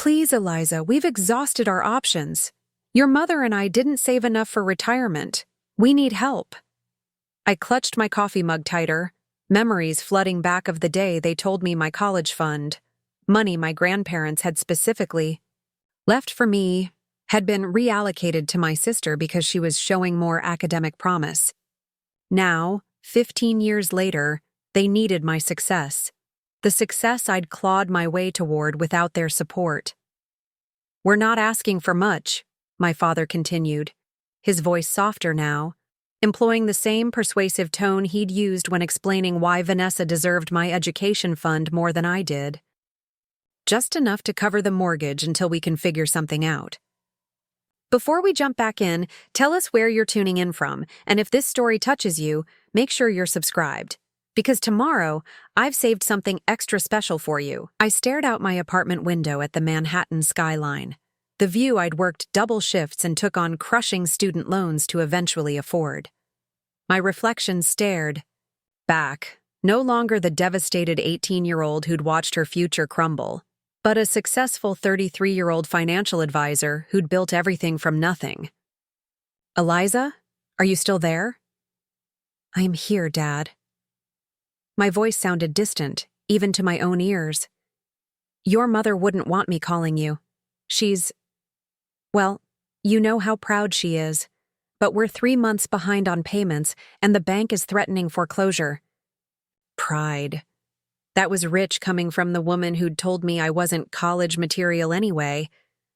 Please, Eliza, we've exhausted our options. Your mother and I didn't save enough for retirement. We need help. I clutched my coffee mug tighter, memories flooding back of the day they told me my college fund, money my grandparents had specifically left for me, had been reallocated to my sister because she was showing more academic promise. Now, 15 years later, they needed my success. The success I'd clawed my way toward without their support. "We're not asking for much," my father continued, his voice softer now, employing the same persuasive tone he'd used when explaining why Vanessa deserved my education fund more than I did. "Just enough to cover the mortgage until we can figure something out." Before we jump back in, tell us where you're tuning in from, and if this story touches you, make sure you're subscribed. Because tomorrow, I've saved something extra special for you. I stared out my apartment window at the Manhattan skyline, the view I'd worked double shifts and took on crushing student loans to eventually afford. My reflection stared back, no longer the devastated 18-year-old who'd watched her future crumble, but a successful 33-year-old financial advisor who'd built everything from nothing. "Eliza, are you still there?" "I'm here, Dad." My voice sounded distant, even to my own ears. "Your mother wouldn't want me calling you. Well, you know how proud she is. But we're 3 months behind on payments, and the bank is threatening foreclosure." Pride. That was rich coming from the woman who'd told me I wasn't college material anyway,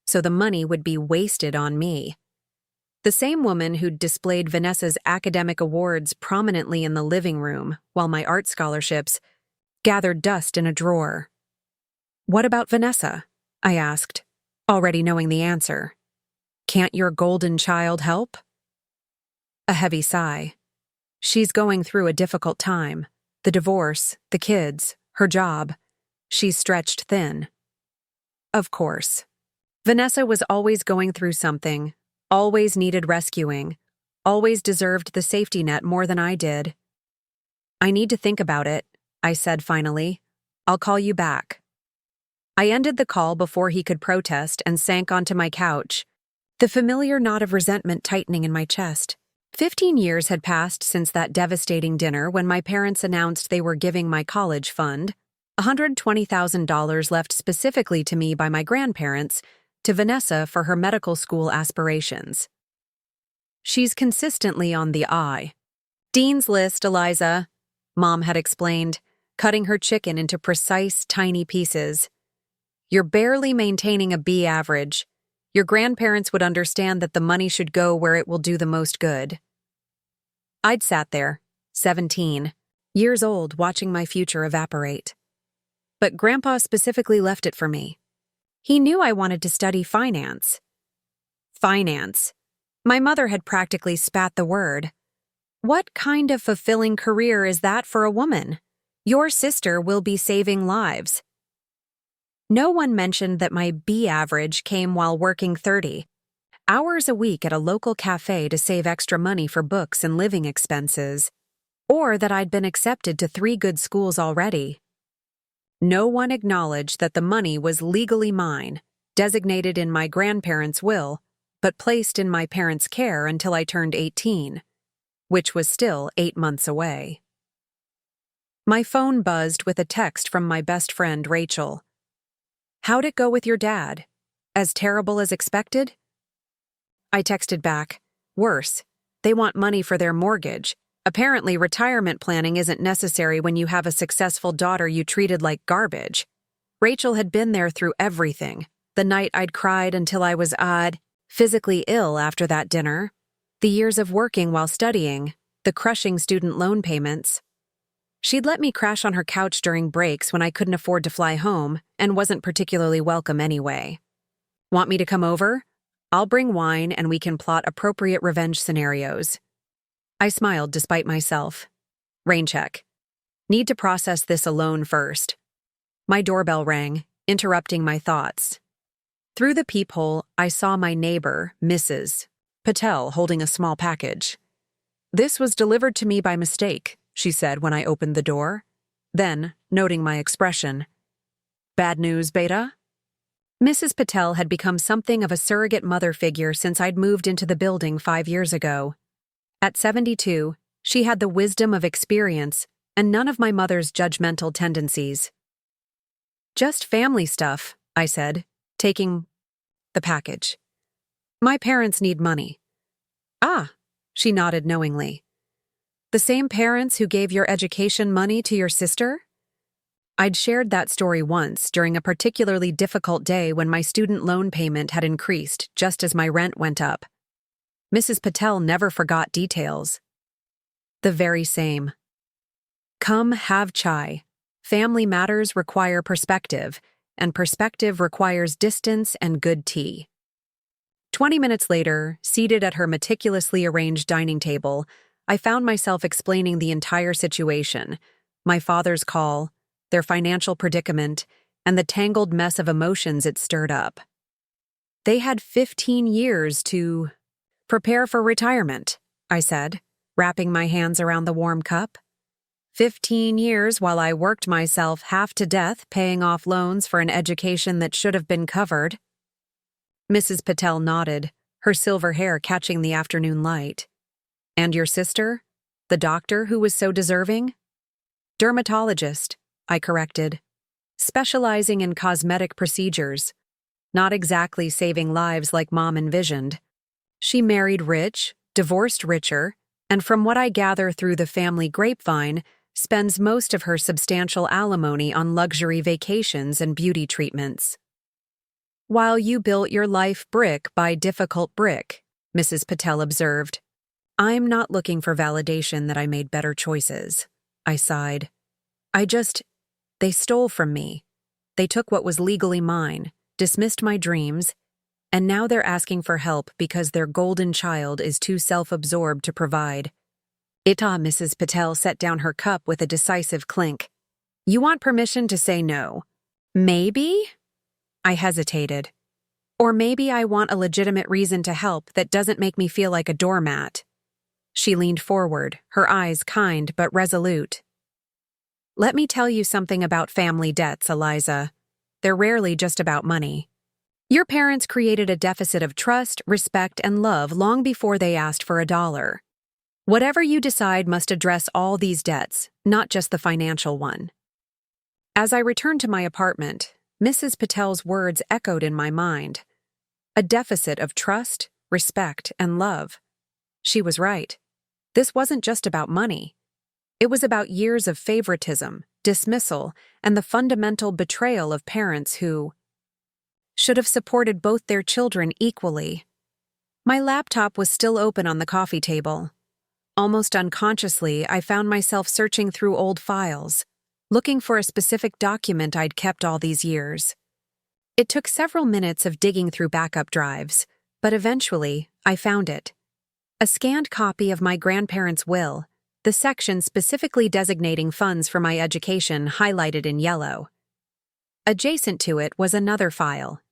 so the money would be wasted on me. The same woman who'd displayed Vanessa's academic awards prominently in the living room while my art scholarships gathered dust in a drawer. "What about Vanessa?" I asked, already knowing the answer. "Can't your golden child help?" A heavy sigh. "She's going through a difficult time. The divorce, the kids, her job. She's stretched thin." Of course. Vanessa was always going through something, always needed rescuing, always deserved the safety net more than I did. "I need to think about it," I said finally. "I'll call you back." I ended the call before he could protest and sank onto my couch, the familiar knot of resentment tightening in my chest. 15 years had passed since that devastating dinner when my parents announced they were giving my college fund, $120,000 left specifically to me by my grandparents, to Vanessa for her medical school aspirations. "She's consistently on the eye. Dean's List, Eliza," Mom had explained, cutting her chicken into precise, tiny pieces. "You're barely maintaining a B average. Your grandparents would understand that the money should go where it will do the most good." I'd sat there, 17, years old, watching my future evaporate. But Grandpa specifically left it for me. He knew I wanted to study finance. Finance. My mother had practically spat the word. What kind of fulfilling career is that for a woman? Your sister will be saving lives. No one mentioned that my B average came while working 30 hours a week at a local cafe to save extra money for books and living expenses, or that I'd been accepted to 3 good schools already. No one acknowledged that the money was legally mine, designated in my grandparents' will, but placed in my parents' care until I turned 18, which was still 8 months away. My phone buzzed with a text from my best friend, Rachel. "How'd it go with your dad? As terrible as expected?" I texted back, "Worse. They want money for their mortgage. Apparently, retirement planning isn't necessary when you have a successful daughter you treated like garbage." Rachel had been there through everything. The night I'd cried until I was physically ill after that dinner, the years of working while studying, the crushing student loan payments. She'd let me crash on her couch during breaks when I couldn't afford to fly home and wasn't particularly welcome anyway. "Want me to come over? I'll bring wine and we can plot appropriate revenge scenarios." I smiled despite myself. Rain check. Need to process this alone first. My doorbell rang, interrupting my thoughts. Through the peephole, I saw my neighbor, Mrs. Patel, holding a small package. "This was delivered to me by mistake," she said when I opened the door. Then, noting my expression, "Bad news, Beta?" Mrs. Patel had become something of a surrogate mother figure since I'd moved into the building 5 years ago. At 72, she had the wisdom of experience and none of my mother's judgmental tendencies. "Just family stuff," I said, taking the package. "My parents need money." "Ah," she nodded knowingly. "The same parents who gave your education money to your sister?" I'd shared that story once during a particularly difficult day when my student loan payment had increased just as my rent went up. Mrs. Patel never forgot details. "The very same. Come, have chai. Family matters require perspective, and perspective requires distance and good tea." 20 minutes later, seated at her meticulously arranged dining table, I found myself explaining the entire situation: my father's call, their financial predicament, and the tangled mess of emotions it stirred up. They had 15 years to prepare for retirement, I said, wrapping my hands around the warm cup. 15 years while I worked myself half to death paying off loans for an education that should have been covered. Mrs. Patel nodded, her silver hair catching the afternoon light. "And your sister? The doctor who was so deserving?" "Dermatologist," I corrected. "Specializing in cosmetic procedures. Not exactly saving lives like Mom envisioned. She married rich, divorced richer, and from what I gather through the family grapevine, spends most of her substantial alimony on luxury vacations and beauty treatments." "While you built your life brick by difficult brick," Mrs. Patel observed. "I'm not looking for validation that I made better choices," I sighed. They stole from me. They took what was legally mine, dismissed my dreams, and now they're asking for help because their golden child is too self-absorbed to provide." Mrs. Patel set down her cup with a decisive clink. "You want permission to say no?" "Maybe?" I hesitated. "Or maybe I want a legitimate reason to help that doesn't make me feel like a doormat." She leaned forward, her eyes kind but resolute. "Let me tell you something about family debts, Eliza. They're rarely just about money. Your parents created a deficit of trust, respect, and love long before they asked for $1. Whatever you decide must address all these debts, not just the financial one." As I returned to my apartment, Mrs. Patel's words echoed in my mind. A deficit of trust, respect, and love. She was right. This wasn't just about money. It was about years of favoritism, dismissal, and the fundamental betrayal of parents who should have supported both their children equally. My laptop was still open on the coffee table. Almost unconsciously, I found myself searching through old files, looking for a specific document I'd kept all these years. It took several minutes of digging through backup drives, but eventually, I found it. A scanned copy of my grandparents' will, the section specifically designating funds for my education highlighted in yellow. Adjacent to it was another file,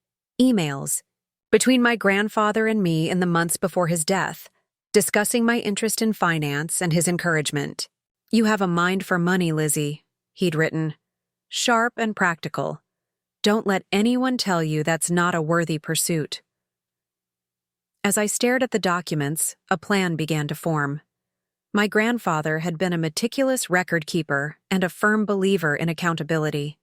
emails, between my grandfather and me in the months before his death, discussing my interest in finance and his encouragement. "You have a mind for money, Lizzie," he'd written. "Sharp and practical. Don't let anyone tell you that's not a worthy pursuit." As I stared at the documents, a plan began to form. My grandfather had been a meticulous record keeper and a firm believer in accountability.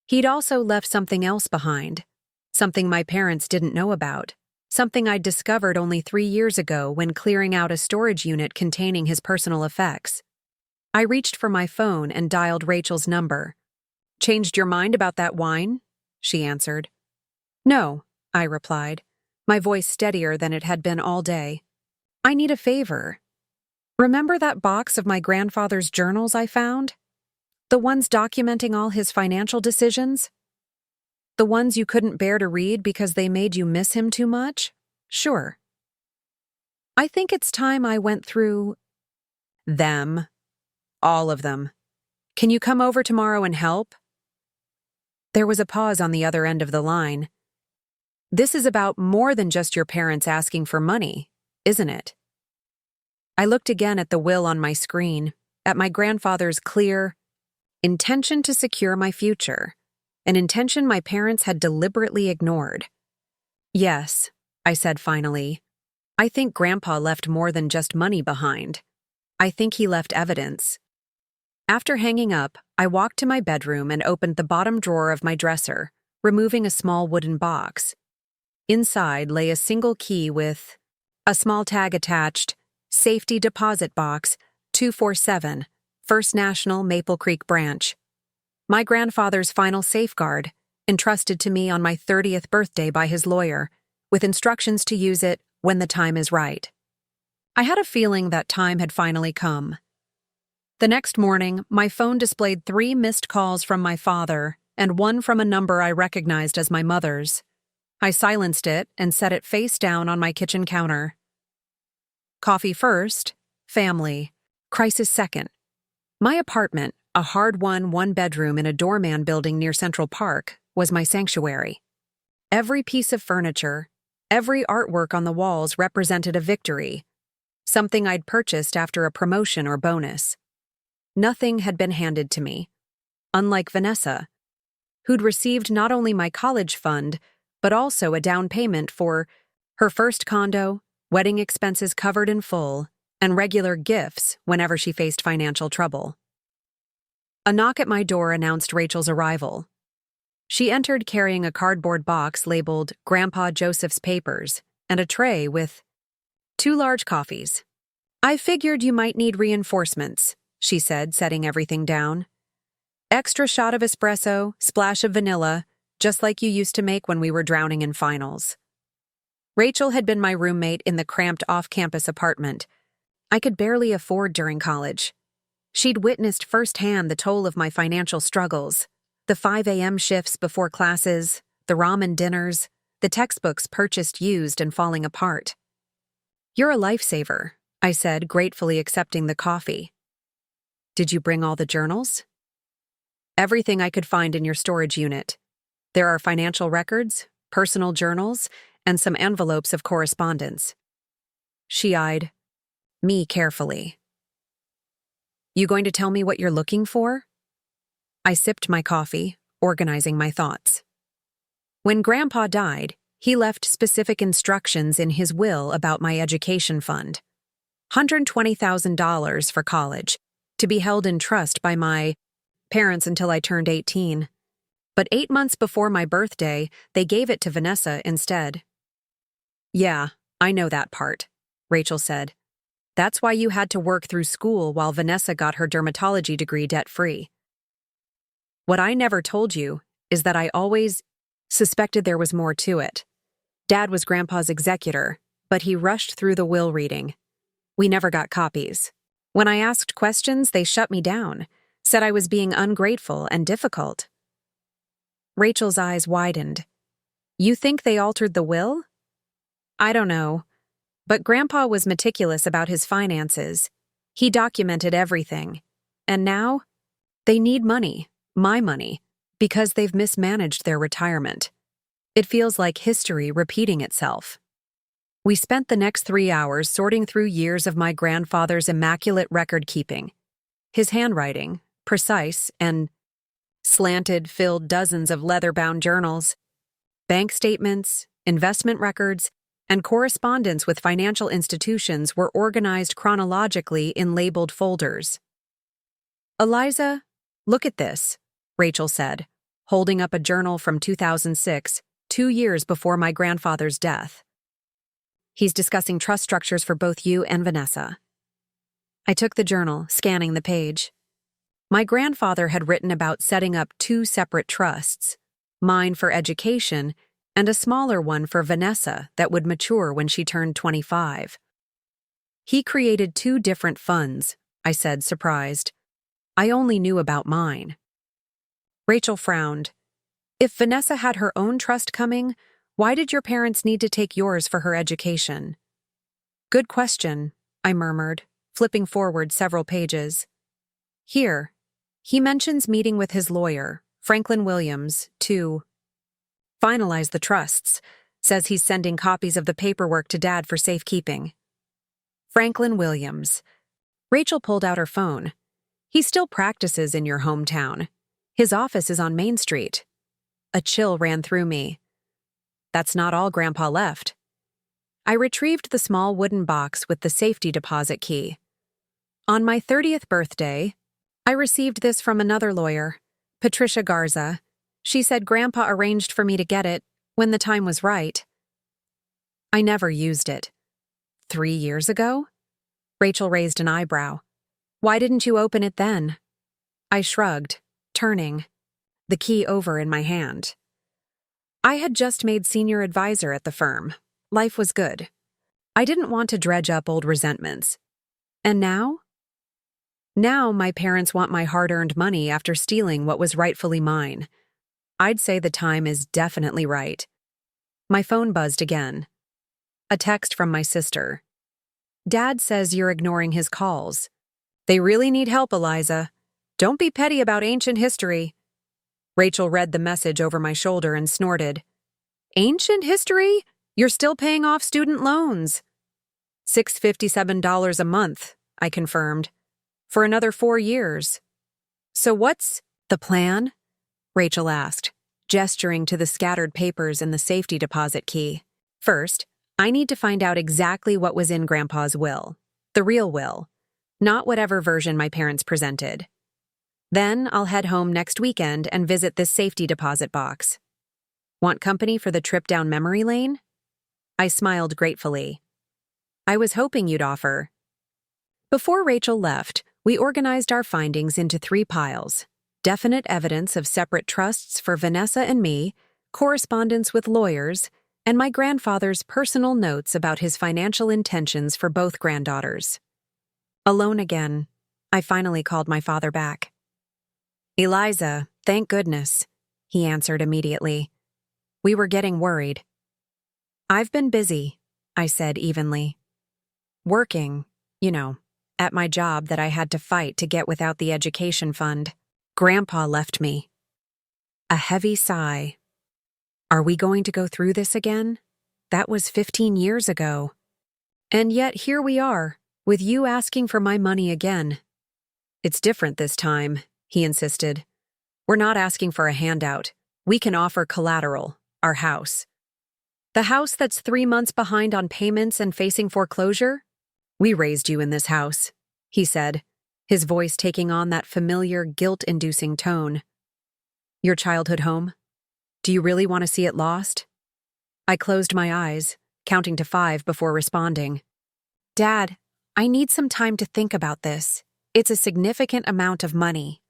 He'd also left something else behind, something my parents didn't know about, something I'd discovered only 3 years ago when clearing out a storage unit containing his personal effects. I reached for my phone and dialed Rachel's number. "Changed your mind about that wine?" she answered. "No," I replied, my voice steadier than it had been all day. "I need a favor. Remember that box of my grandfather's journals I found? The ones documenting all his financial decisions? The ones you couldn't bear to read because they made you miss him too much? Sure. I think it's time I went through them. All of them. Can you come over tomorrow and help?" There was a pause on the other end of the line. "This is about more than just your parents asking for money, isn't it?" I looked again at the will on my screen, at my grandfather's clear intention to secure my future. an intention my parents had deliberately ignored. "Yes," I said finally. "I think Grandpa left more than just money behind. I think he left evidence." After hanging up, I walked to my bedroom and opened the bottom drawer of my dresser, removing a small wooden box. Inside lay a single key with a small tag attached, "Safety Deposit Box, 247, First National Maple Creek Branch." My grandfather's final safeguard, entrusted to me on my 30th birthday by his lawyer, with instructions to use it when the time is right. I had a feeling that time had finally come. The next morning, my phone displayed 3 missed calls from my father and one from a number I recognized as my mother's. I silenced it and set it face down on my kitchen counter. Coffee first, family, crisis second. My apartment, a hard-won one-bedroom in a doorman building near Central Park, was my sanctuary. Every piece of furniture, every artwork on the walls represented a victory, something I'd purchased after a promotion or bonus. Nothing had been handed to me, unlike Vanessa, who'd received not only my college fund, but also a down payment for her first condo, wedding expenses covered in full, and regular gifts whenever she faced financial trouble. A knock at my door announced Rachel's arrival. She entered carrying a cardboard box labeled Grandpa Joseph's Papers and a tray with 2 large coffees. "I figured you might need reinforcements," she said, setting everything down. "Extra shot of espresso, splash of vanilla, just like you used to make when we were drowning in finals." Rachel had been my roommate in the cramped off-campus apartment I could barely afford during college. She'd witnessed firsthand the toll of my financial struggles, the 5 a.m. shifts before classes, the ramen dinners, the textbooks purchased used and falling apart. "You're a lifesaver," I said, gratefully accepting the coffee. "Did you bring all the journals?" "Everything I could find in your storage unit. There are financial records, personal journals, and some envelopes of correspondence." She eyed me carefully. "You going to tell me what you're looking for?" I sipped my coffee, organizing my thoughts. When Grandpa died, he left specific instructions in his will about my education fund. $120,000 for college, to be held in trust by my parents until I turned 18. But 8 months before my birthday, they gave it to Vanessa instead. "Yeah, I know that part," Rachel said. "That's why you had to work through school while Vanessa got her dermatology degree debt-free. What I never told you is that I always suspected there was more to it. Dad was Grandpa's executor, but he rushed through the will reading. We never got copies. When I asked questions, they shut me down, said I was being ungrateful and difficult." Rachel's eyes widened. "You think they altered the will?" "I don't know. But Grandpa was meticulous about his finances. He documented everything. And now, they need money, my money, because they've mismanaged their retirement. It feels like history repeating itself." We spent the next 3 hours sorting through years of my grandfather's immaculate record-keeping. His handwriting, precise and slanted, filled dozens of leather-bound journals, bank statements, investment records, and correspondence with financial institutions were organized chronologically in labeled folders. "Eliza, look at this," Rachel said, holding up a journal from 2006, 2 years before my grandfather's death. "He's discussing trust structures for both you and Vanessa." I took the journal, scanning the page. My grandfather had written about setting up 2 separate trusts, mine for education and a smaller one for Vanessa that would mature when she turned 25. "He created 2 different funds," I said, surprised. "I only knew about mine." Rachel frowned. "If Vanessa had her own trust coming, why did your parents need to take yours for her education?" "Good question," I murmured, flipping forward several pages. "Here, he mentions meeting with his lawyer, Franklin Williams, to finalize the trusts. Says he's sending copies of the paperwork to Dad for safekeeping." Franklin Williams. Rachel pulled out her phone. "He still practices in your hometown. His office is on Main Street. A chill ran through me. That's not all Grandpa left. I retrieved the small wooden box with the safety deposit key. On my 30th birthday, I received this from another lawyer, Patricia Garza. She said Grandpa arranged for me to get it when the time was right. I never used it. 3 years ago? Rachel raised an eyebrow. Why didn't you open it then? I shrugged, turning, the key over in my hand. I had just made senior advisor at the firm. Life was good. I didn't want to dredge up old resentments. And now? Now my parents want my hard-earned money after stealing what was rightfully mine. I'd say the time is definitely right. My phone buzzed again. A text from my sister. Dad says you're ignoring his calls. They really need help, Eliza. Don't be petty about ancient history. Rachel read the message over my shoulder and snorted. Ancient history? You're still paying off student loans. $657 a month, I confirmed. For another 4 years. So what's the plan? Rachel asked, gesturing to the scattered papers and the safety deposit key. First, I need to find out exactly what was in Grandpa's will. The real will. Not whatever version my parents presented. Then I'll head home next weekend and visit this safety deposit box. Want company for the trip down memory lane? I smiled gratefully. I was hoping you'd offer. Before Rachel left, we organized our findings into 3 piles: definite evidence of separate trusts for Vanessa and me, correspondence with lawyers, and my grandfather's personal notes about his financial intentions for both granddaughters. Alone again, I finally called my father back. Eliza, thank goodness, he answered immediately. We were getting worried. I've been busy, I said evenly. Working, at my job that I had to fight to get without the education fund. Grandpa left me. A heavy sigh. Are we going to go through this again? That was 15 years ago. And yet here we are, with you asking for my money again. It's different this time, he insisted. We're not asking for a handout. We can offer collateral, our house. The house that's 3 months behind on payments and facing foreclosure? We raised you in this house, he said, his voice taking on that familiar, guilt-inducing tone. Your childhood home? Do you really want to see it lost? I closed my eyes, counting to 5 before responding. Dad, I need some time to think about this. It's a significant amount of money.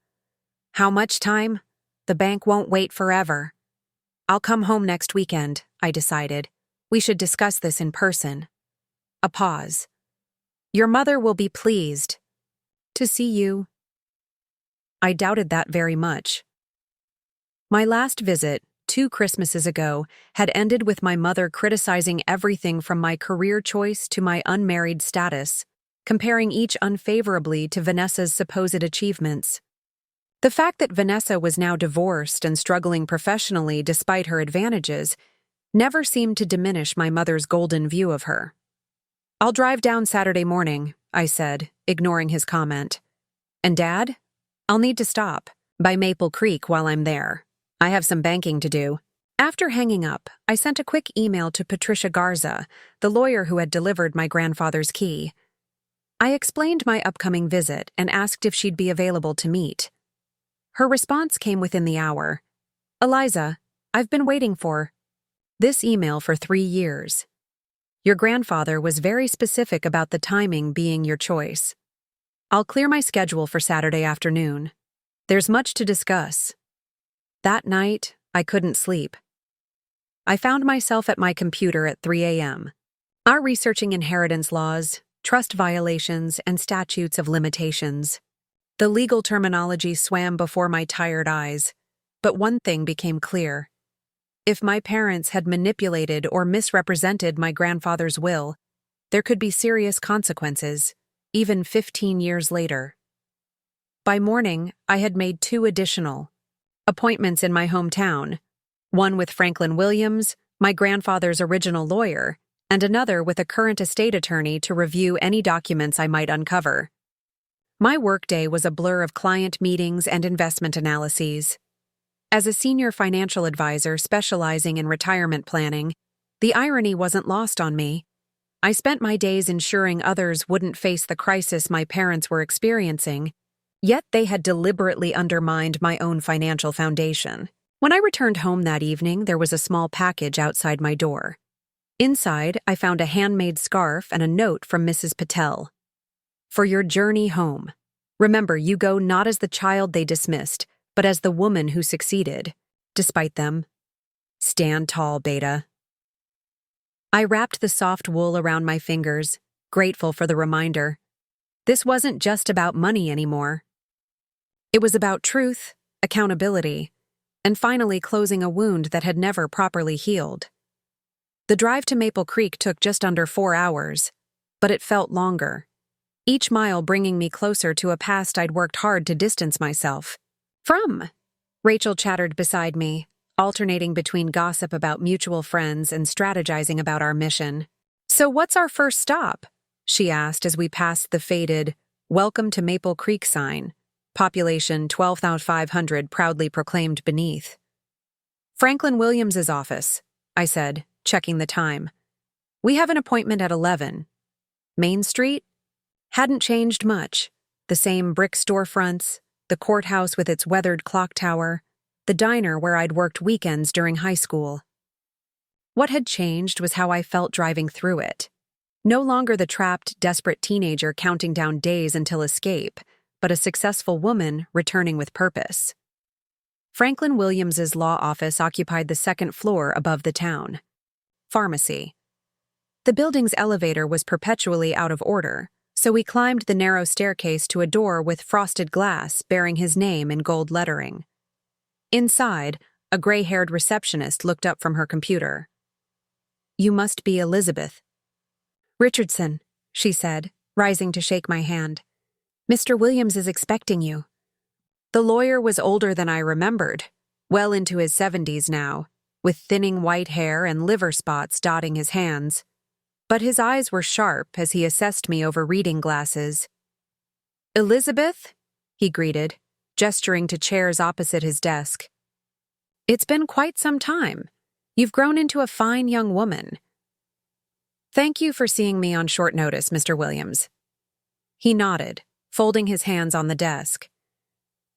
How much time? The bank won't wait forever. I'll come home next weekend, I decided. We should discuss this in person. A pause. Your mother will be pleased to see you. I doubted that very much. My last visit, 2 Christmases ago, had ended with my mother criticizing everything from my career choice to my unmarried status, comparing each unfavorably to Vanessa's supposed achievements. The fact that Vanessa was now divorced and struggling professionally despite her advantages never seemed to diminish my mother's golden view of her. I'll drive down Saturday morning, I said, ignoring his comment. And Dad? I'll need to stop by Maple Creek while I'm there. I have some banking to do. After hanging up, I sent a quick email to Patricia Garza, the lawyer who had delivered my grandfather's key. I explained my upcoming visit and asked if she'd be available to meet. Her response came within the hour. Eliza, I've been waiting for this email for 3 years. Your grandfather was very specific about the timing being your choice. I'll clear my schedule for Saturday afternoon. There's much to discuss. That night, I couldn't sleep. I found myself at my computer at 3 a.m. Our researching inheritance laws, trust violations, and statutes of limitations. The legal terminology swam before my tired eyes, but one thing became clear. If my parents had manipulated or misrepresented my grandfather's will, there could be serious consequences, even 15 years later. By morning, I had made 2 additional appointments in my hometown, one with Franklin Williams, my grandfather's original lawyer, and another with a current estate attorney to review any documents I might uncover. My workday was a blur of client meetings and investment analyses. As a senior financial advisor specializing in retirement planning, the irony wasn't lost on me. I spent my days ensuring others wouldn't face the crisis my parents were experiencing, yet they had deliberately undermined my own financial foundation. When I returned home that evening, there was a small package outside my door. Inside, I found a handmade scarf and a note from Mrs. Patel. For your journey home. Remember, you go not as the child they dismissed, but as the woman who succeeded, despite them. Stand tall, Beta. I wrapped the soft wool around my fingers, grateful for the reminder. This wasn't just about money anymore. It was about truth, accountability, and finally closing a wound that had never properly healed. The drive to Maple Creek took just under 4 hours, but it felt longer, each mile bringing me closer to a past I'd worked hard to distance myself from. Rachel chattered beside me, alternating between gossip about mutual friends and strategizing about our mission. So what's our first stop? She asked as we passed the faded, "Welcome to Maple Creek" sign, population 12,500 proudly proclaimed beneath. Franklin Williams's office, I said, checking the time. We have an appointment at 11. Main Street? Hadn't changed much. The same brick storefronts, the courthouse with its weathered clock tower, the diner where I'd worked weekends during high school. What had changed was how I felt driving through it. No longer the trapped, desperate teenager counting down days until escape, but a successful woman returning with purpose. Franklin Williams's law office occupied the second floor above the town. Pharmacy. The building's elevator was perpetually out of order, so we climbed the narrow staircase to a door with frosted glass bearing his name in gold lettering. Inside, a gray-haired receptionist looked up from her computer. You must be Elizabeth Richardson, she said, rising to shake my hand. Mr. Williams is expecting you. The lawyer was older than I remembered, well into his 70s now, with thinning white hair and liver spots dotting his hands. But his eyes were sharp as he assessed me over reading glasses. Elizabeth? He greeted, gesturing to chairs opposite his desk. It's been quite some time. You've grown into a fine young woman. Thank you for seeing me on short notice, Mr. Williams. He nodded, folding his hands on the desk.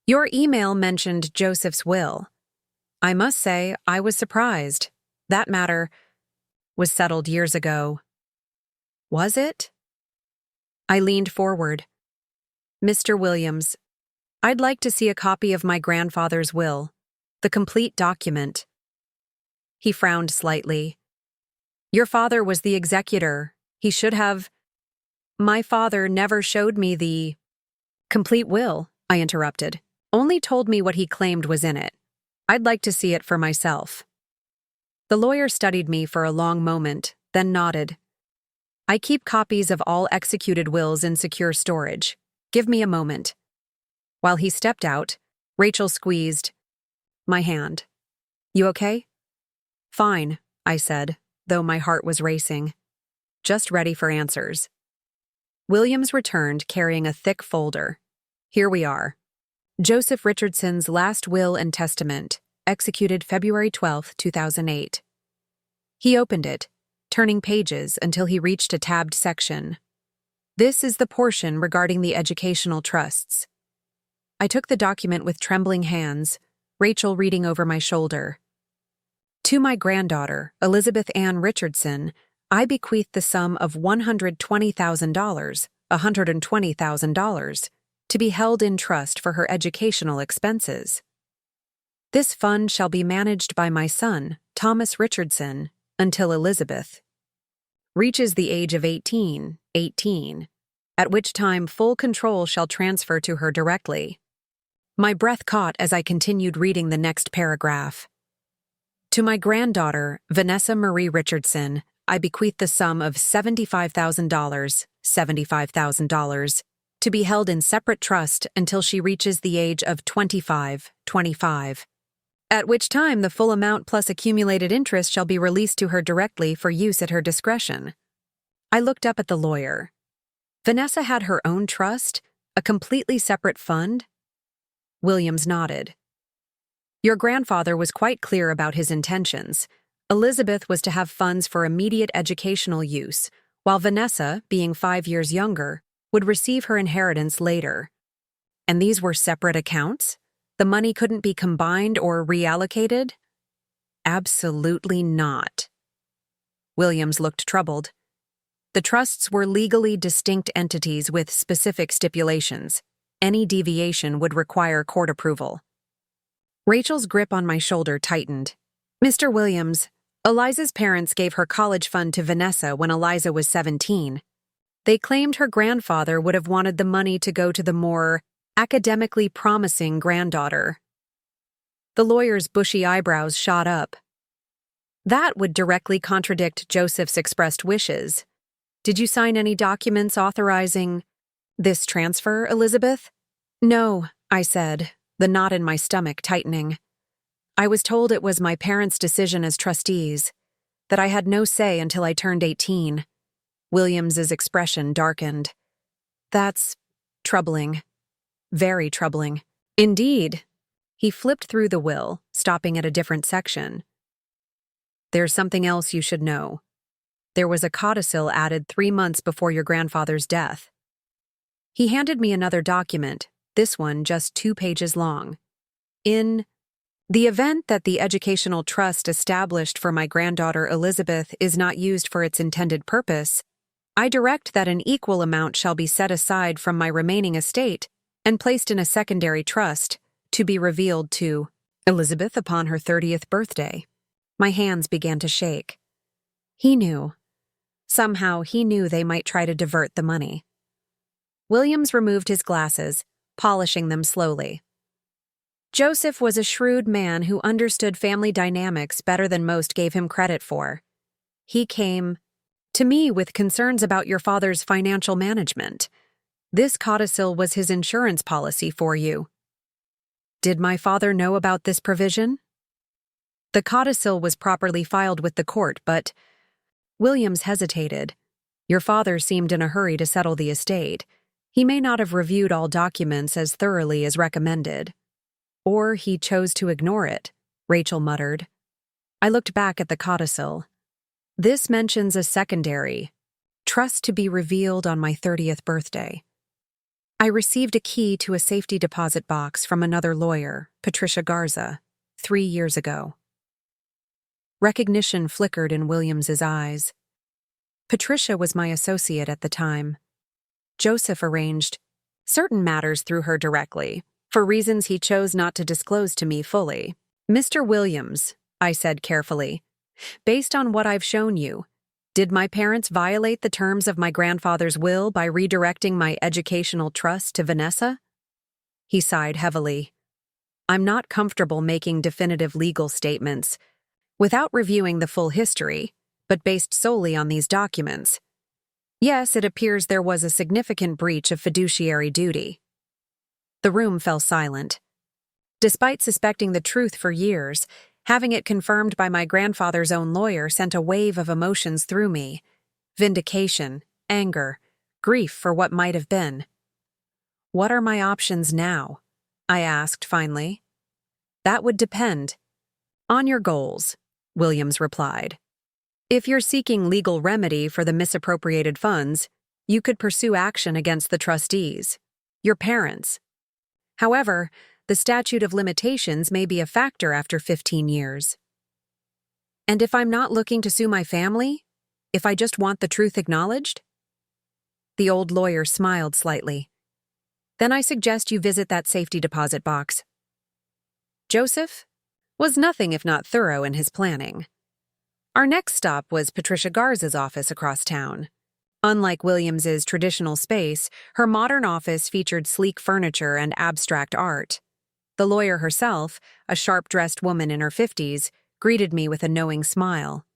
Your email mentioned Joseph's will. I must say, I was surprised. That matter was settled years ago. Was it? I leaned forward. Mr. Williams, I'd like to see a copy of my grandfather's will, the complete document. He frowned slightly. Your father was the executor. He should have. My father never showed me the complete will, I interrupted. Only told me what he claimed was in it. I'd like to see it for myself. The lawyer studied me for a long moment, then nodded. I keep copies of all executed wills in secure storage. Give me a moment. While he stepped out, Rachel squeezed my hand. You okay? Fine, I said, though my heart was racing. Just ready for answers. Williams returned carrying a thick folder. Here we are. Joseph Richardson's last will and testament, executed February 12, 2008. He opened it, turning pages until he reached a tabbed section. This is the portion regarding the educational trusts. I took the document with trembling hands, Rachel reading over my shoulder. To my granddaughter, Elizabeth Ann Richardson, I bequeath the sum of $120,000, to be held in trust for her educational expenses. This fund shall be managed by my son, Thomas Richardson, until Elizabeth reaches the age of 18, at which time full control shall transfer to her directly. My breath caught as I continued reading the next paragraph. To my granddaughter, Vanessa Marie Richardson, I bequeath the sum of $75,000, to be held in separate trust until she reaches the age of 25, at which time the full amount plus accumulated interest shall be released to her directly for use at her discretion. I looked up at the lawyer. Vanessa had her own trust, a completely separate fund? Williams nodded. Your grandfather was quite clear about his intentions. Elizabeth was to have funds for immediate educational use, while Vanessa, being 5 years younger, would receive her inheritance later. And these were separate accounts? The money couldn't be combined or reallocated? Absolutely not. Williams looked troubled. The trusts were legally distinct entities with specific stipulations. Any deviation would require court approval. Rachel's grip on my shoulder tightened. Mr. Williams, Eliza's parents gave her college fund to Vanessa when Eliza was 17. They claimed her grandfather would have wanted the money to go to the more academically promising granddaughter. The lawyer's bushy eyebrows shot up. That would directly contradict Joseph's expressed wishes. Did you sign any documents authorizing this transfer, Elizabeth? No, I said, the knot in my stomach tightening. I was told it was my parents' decision as trustees, that I had no say until I turned 18. Williams's expression darkened. That's troubling. Very troubling. Indeed. He flipped through the will, stopping at a different section. There's something else you should know. There was a codicil added 3 months before your grandfather's death. He handed me another document, this one just 2 pages long. In the event that the educational trust established for my granddaughter Elizabeth is not used for its intended purpose, I direct that an equal amount shall be set aside from my remaining estate and placed in a secondary trust to be revealed to Elizabeth upon her 30th birthday. My hands began to shake. He knew. Somehow he knew they might try to divert the money. Williams removed his glasses, polishing them slowly. Joseph was a shrewd man who understood family dynamics better than most gave him credit for. He came to me with concerns about your father's financial management. This codicil was his insurance policy for you. Did my father know about this provision? The codicil was properly filed with the court, but Williams hesitated. Your father seemed in a hurry to settle the estate. He may not have reviewed all documents as thoroughly as recommended. Or he chose to ignore it, Rachel muttered. I looked back at the codicil. This mentions a secondary trust to be revealed on my 30th birthday. I received a key to a safety deposit box from another lawyer, Patricia Garza, 3 years ago. Recognition flickered in Williams's eyes. Patricia was my associate at the time. Joseph arranged certain matters through her directly, for reasons he chose not to disclose to me fully. Mr. Williams, I said carefully, based on what I've shown you, did my parents violate the terms of my grandfather's will by redirecting my educational trust to Vanessa? He sighed heavily. I'm not comfortable making definitive legal statements without reviewing the full history, but based solely on these documents. Yes, it appears there was a significant breach of fiduciary duty. The room fell silent. Despite suspecting the truth for years, having it confirmed by my grandfather's own lawyer sent a wave of emotions through me. Vindication, anger, grief for what might have been. What are my options now? I asked finally. That would depend on your goals, Williams replied. If you're seeking legal remedy for the misappropriated funds, you could pursue action against the trustees, your parents. However, the statute of limitations may be a factor after 15 years. And if I'm not looking to sue my family? If I just want the truth acknowledged? The old lawyer smiled slightly. Then I suggest you visit that safety deposit box. Joseph was nothing if not thorough in his planning. Our next stop was Patricia Garza's office across town. Unlike Williams's traditional space, her modern office featured sleek furniture and abstract art. The lawyer herself, a sharp-dressed woman in her 50s, greeted me with a knowing smile.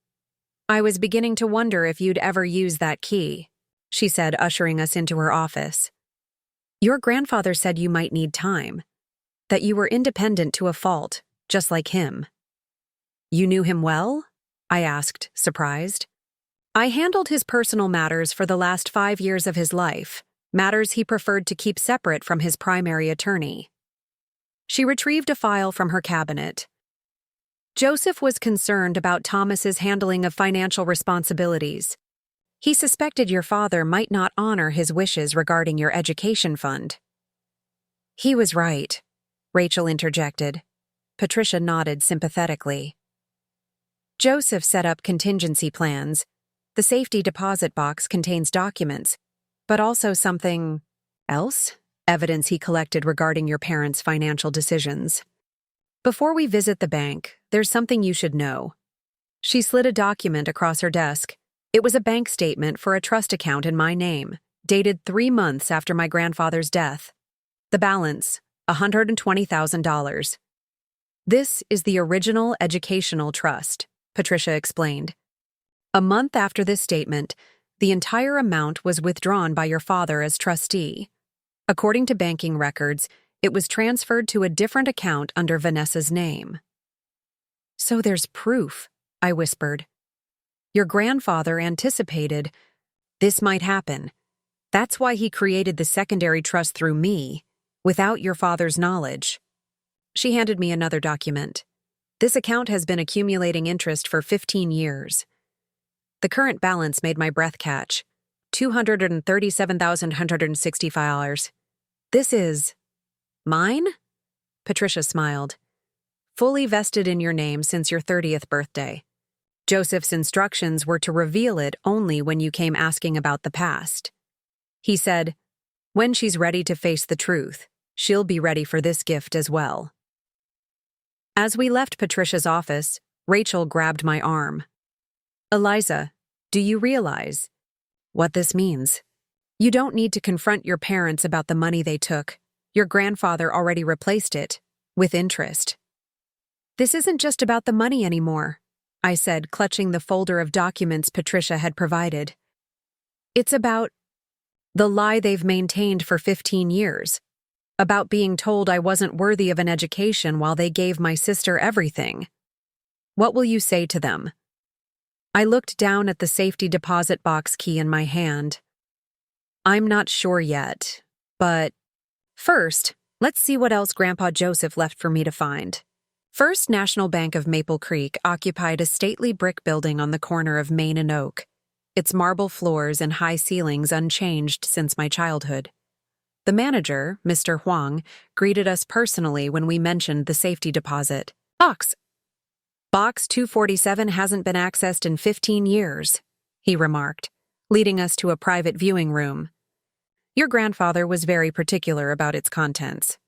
I was beginning to wonder if you'd ever use that key, she said, ushering us into her office. Your grandfather said you might need time, that you were independent to a fault, just like him. You knew him well? I asked, surprised. I handled his personal matters for the last 5 years of his life, matters he preferred to keep separate from his primary attorney. She retrieved a file from her cabinet. Joseph was concerned about Thomas's handling of financial responsibilities. He suspected your father might not honor his wishes regarding your education fund. He was right, Rachel interjected. Patricia nodded sympathetically. Joseph set up contingency plans. The safety deposit box contains documents, but also something else? Evidence he collected regarding your parents' financial decisions. Before we visit the bank, there's something you should know. She slid a document across her desk. It was a bank statement for a trust account in my name, dated 3 months after my grandfather's death. The balance, $120,000. This is the original educational trust, Patricia explained. A month after this statement, the entire amount was withdrawn by your father as trustee. According to banking records, it was transferred to a different account under Vanessa's name. So there's proof, I whispered. Your grandfather anticipated this might happen. That's why he created the secondary trust through me, without your father's knowledge. She handed me another document. This account has been accumulating interest for 15 years. The current balance made my breath catch. $237,165. This is mine? Patricia smiled. Fully vested in your name since your 30th birthday. Joseph's instructions were to reveal it only when you came asking about the past. He said, when she's ready to face the truth, she'll be ready for this gift as well. As we left Patricia's office, Rachel grabbed my arm. Eliza, do you realize what this means? You don't need to confront your parents about the money they took. Your grandfather already replaced it, with interest. This isn't just about the money anymore, I said, clutching the folder of documents Patricia had provided. It's about the lie they've maintained for 15 years. About being told I wasn't worthy of an education while they gave my sister everything. What will you say to them? I looked down at the safety deposit box key in my hand. I'm not sure yet, but first, let's see what else Grandpa Joseph left for me to find. First National Bank of Maple Creek occupied a stately brick building on the corner of Main and Oak, its marble floors and high ceilings unchanged since my childhood. The manager, Mr. Huang, greeted us personally when we mentioned the safety deposit. Box 247 hasn't been accessed in 15 years, he remarked, leading us to a private viewing room. Your grandfather was very particular about its contents.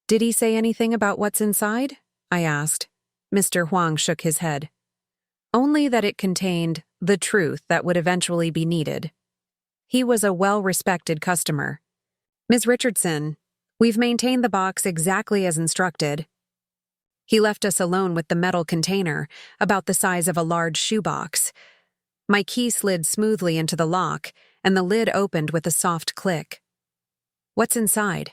Did he say anything about what's inside? I asked. Mr. Huang shook his head. Only that it contained the truth that would eventually be needed. He was a well-respected customer. Ms. Richardson, we've maintained the box exactly as instructed. He left us alone with the metal container, about the size of a large shoebox. My key slid smoothly into the lock, and the lid opened with a soft click. What's inside?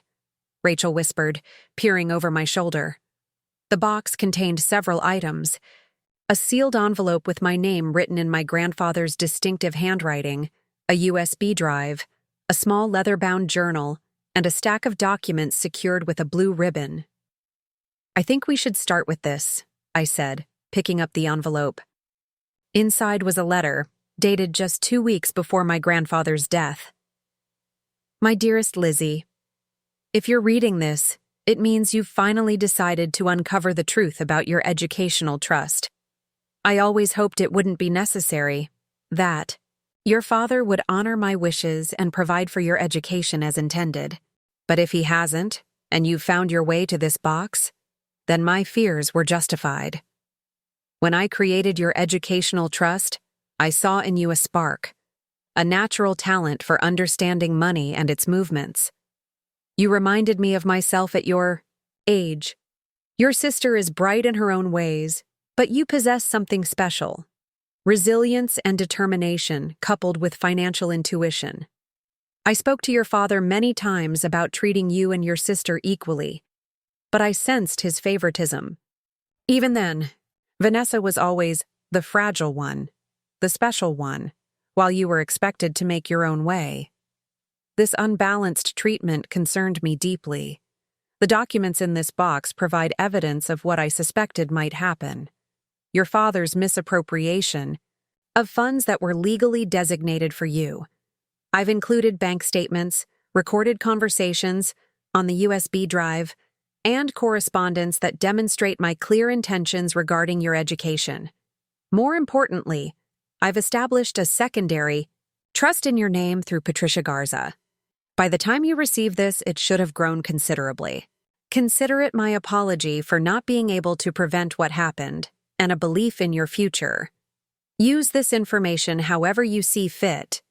Rachel whispered, peering over my shoulder. The box contained several items. A sealed envelope with my name written in my grandfather's distinctive handwriting, a USB drive, a small leather-bound journal, and a stack of documents secured with a blue ribbon. I think we should start with this, I said, picking up the envelope. Inside was a letter, dated just 2 weeks before my grandfather's death. My dearest Lizzie, if you're reading this, it means you've finally decided to uncover the truth about your educational trust. I always hoped it wouldn't be necessary, that your father would honor my wishes and provide for your education as intended. But if he hasn't, and you've found your way to this box, then my fears were justified. When I created your educational trust, I saw in you a spark, a natural talent for understanding money and its movements. You reminded me of myself at your age. Your sister is bright in her own ways, but you possess something special. Resilience and determination coupled with financial intuition. I spoke to your father many times about treating you and your sister equally, but I sensed his favoritism. Even then, Vanessa was always the fragile one, the special one, while you were expected to make your own way. This unbalanced treatment concerned me deeply. The documents in this box provide evidence of what I suspected might happen. Your father's misappropriation of funds that were legally designated for you. I've included bank statements, recorded conversations on the USB drive, and correspondence that demonstrate my clear intentions regarding your education. More importantly, I've established a secondary trust in your name through Patricia Garza. By the time you receive this, it should have grown considerably. Consider it my apology for not being able to prevent what happened, and a belief in your future. Use this information however you see fit.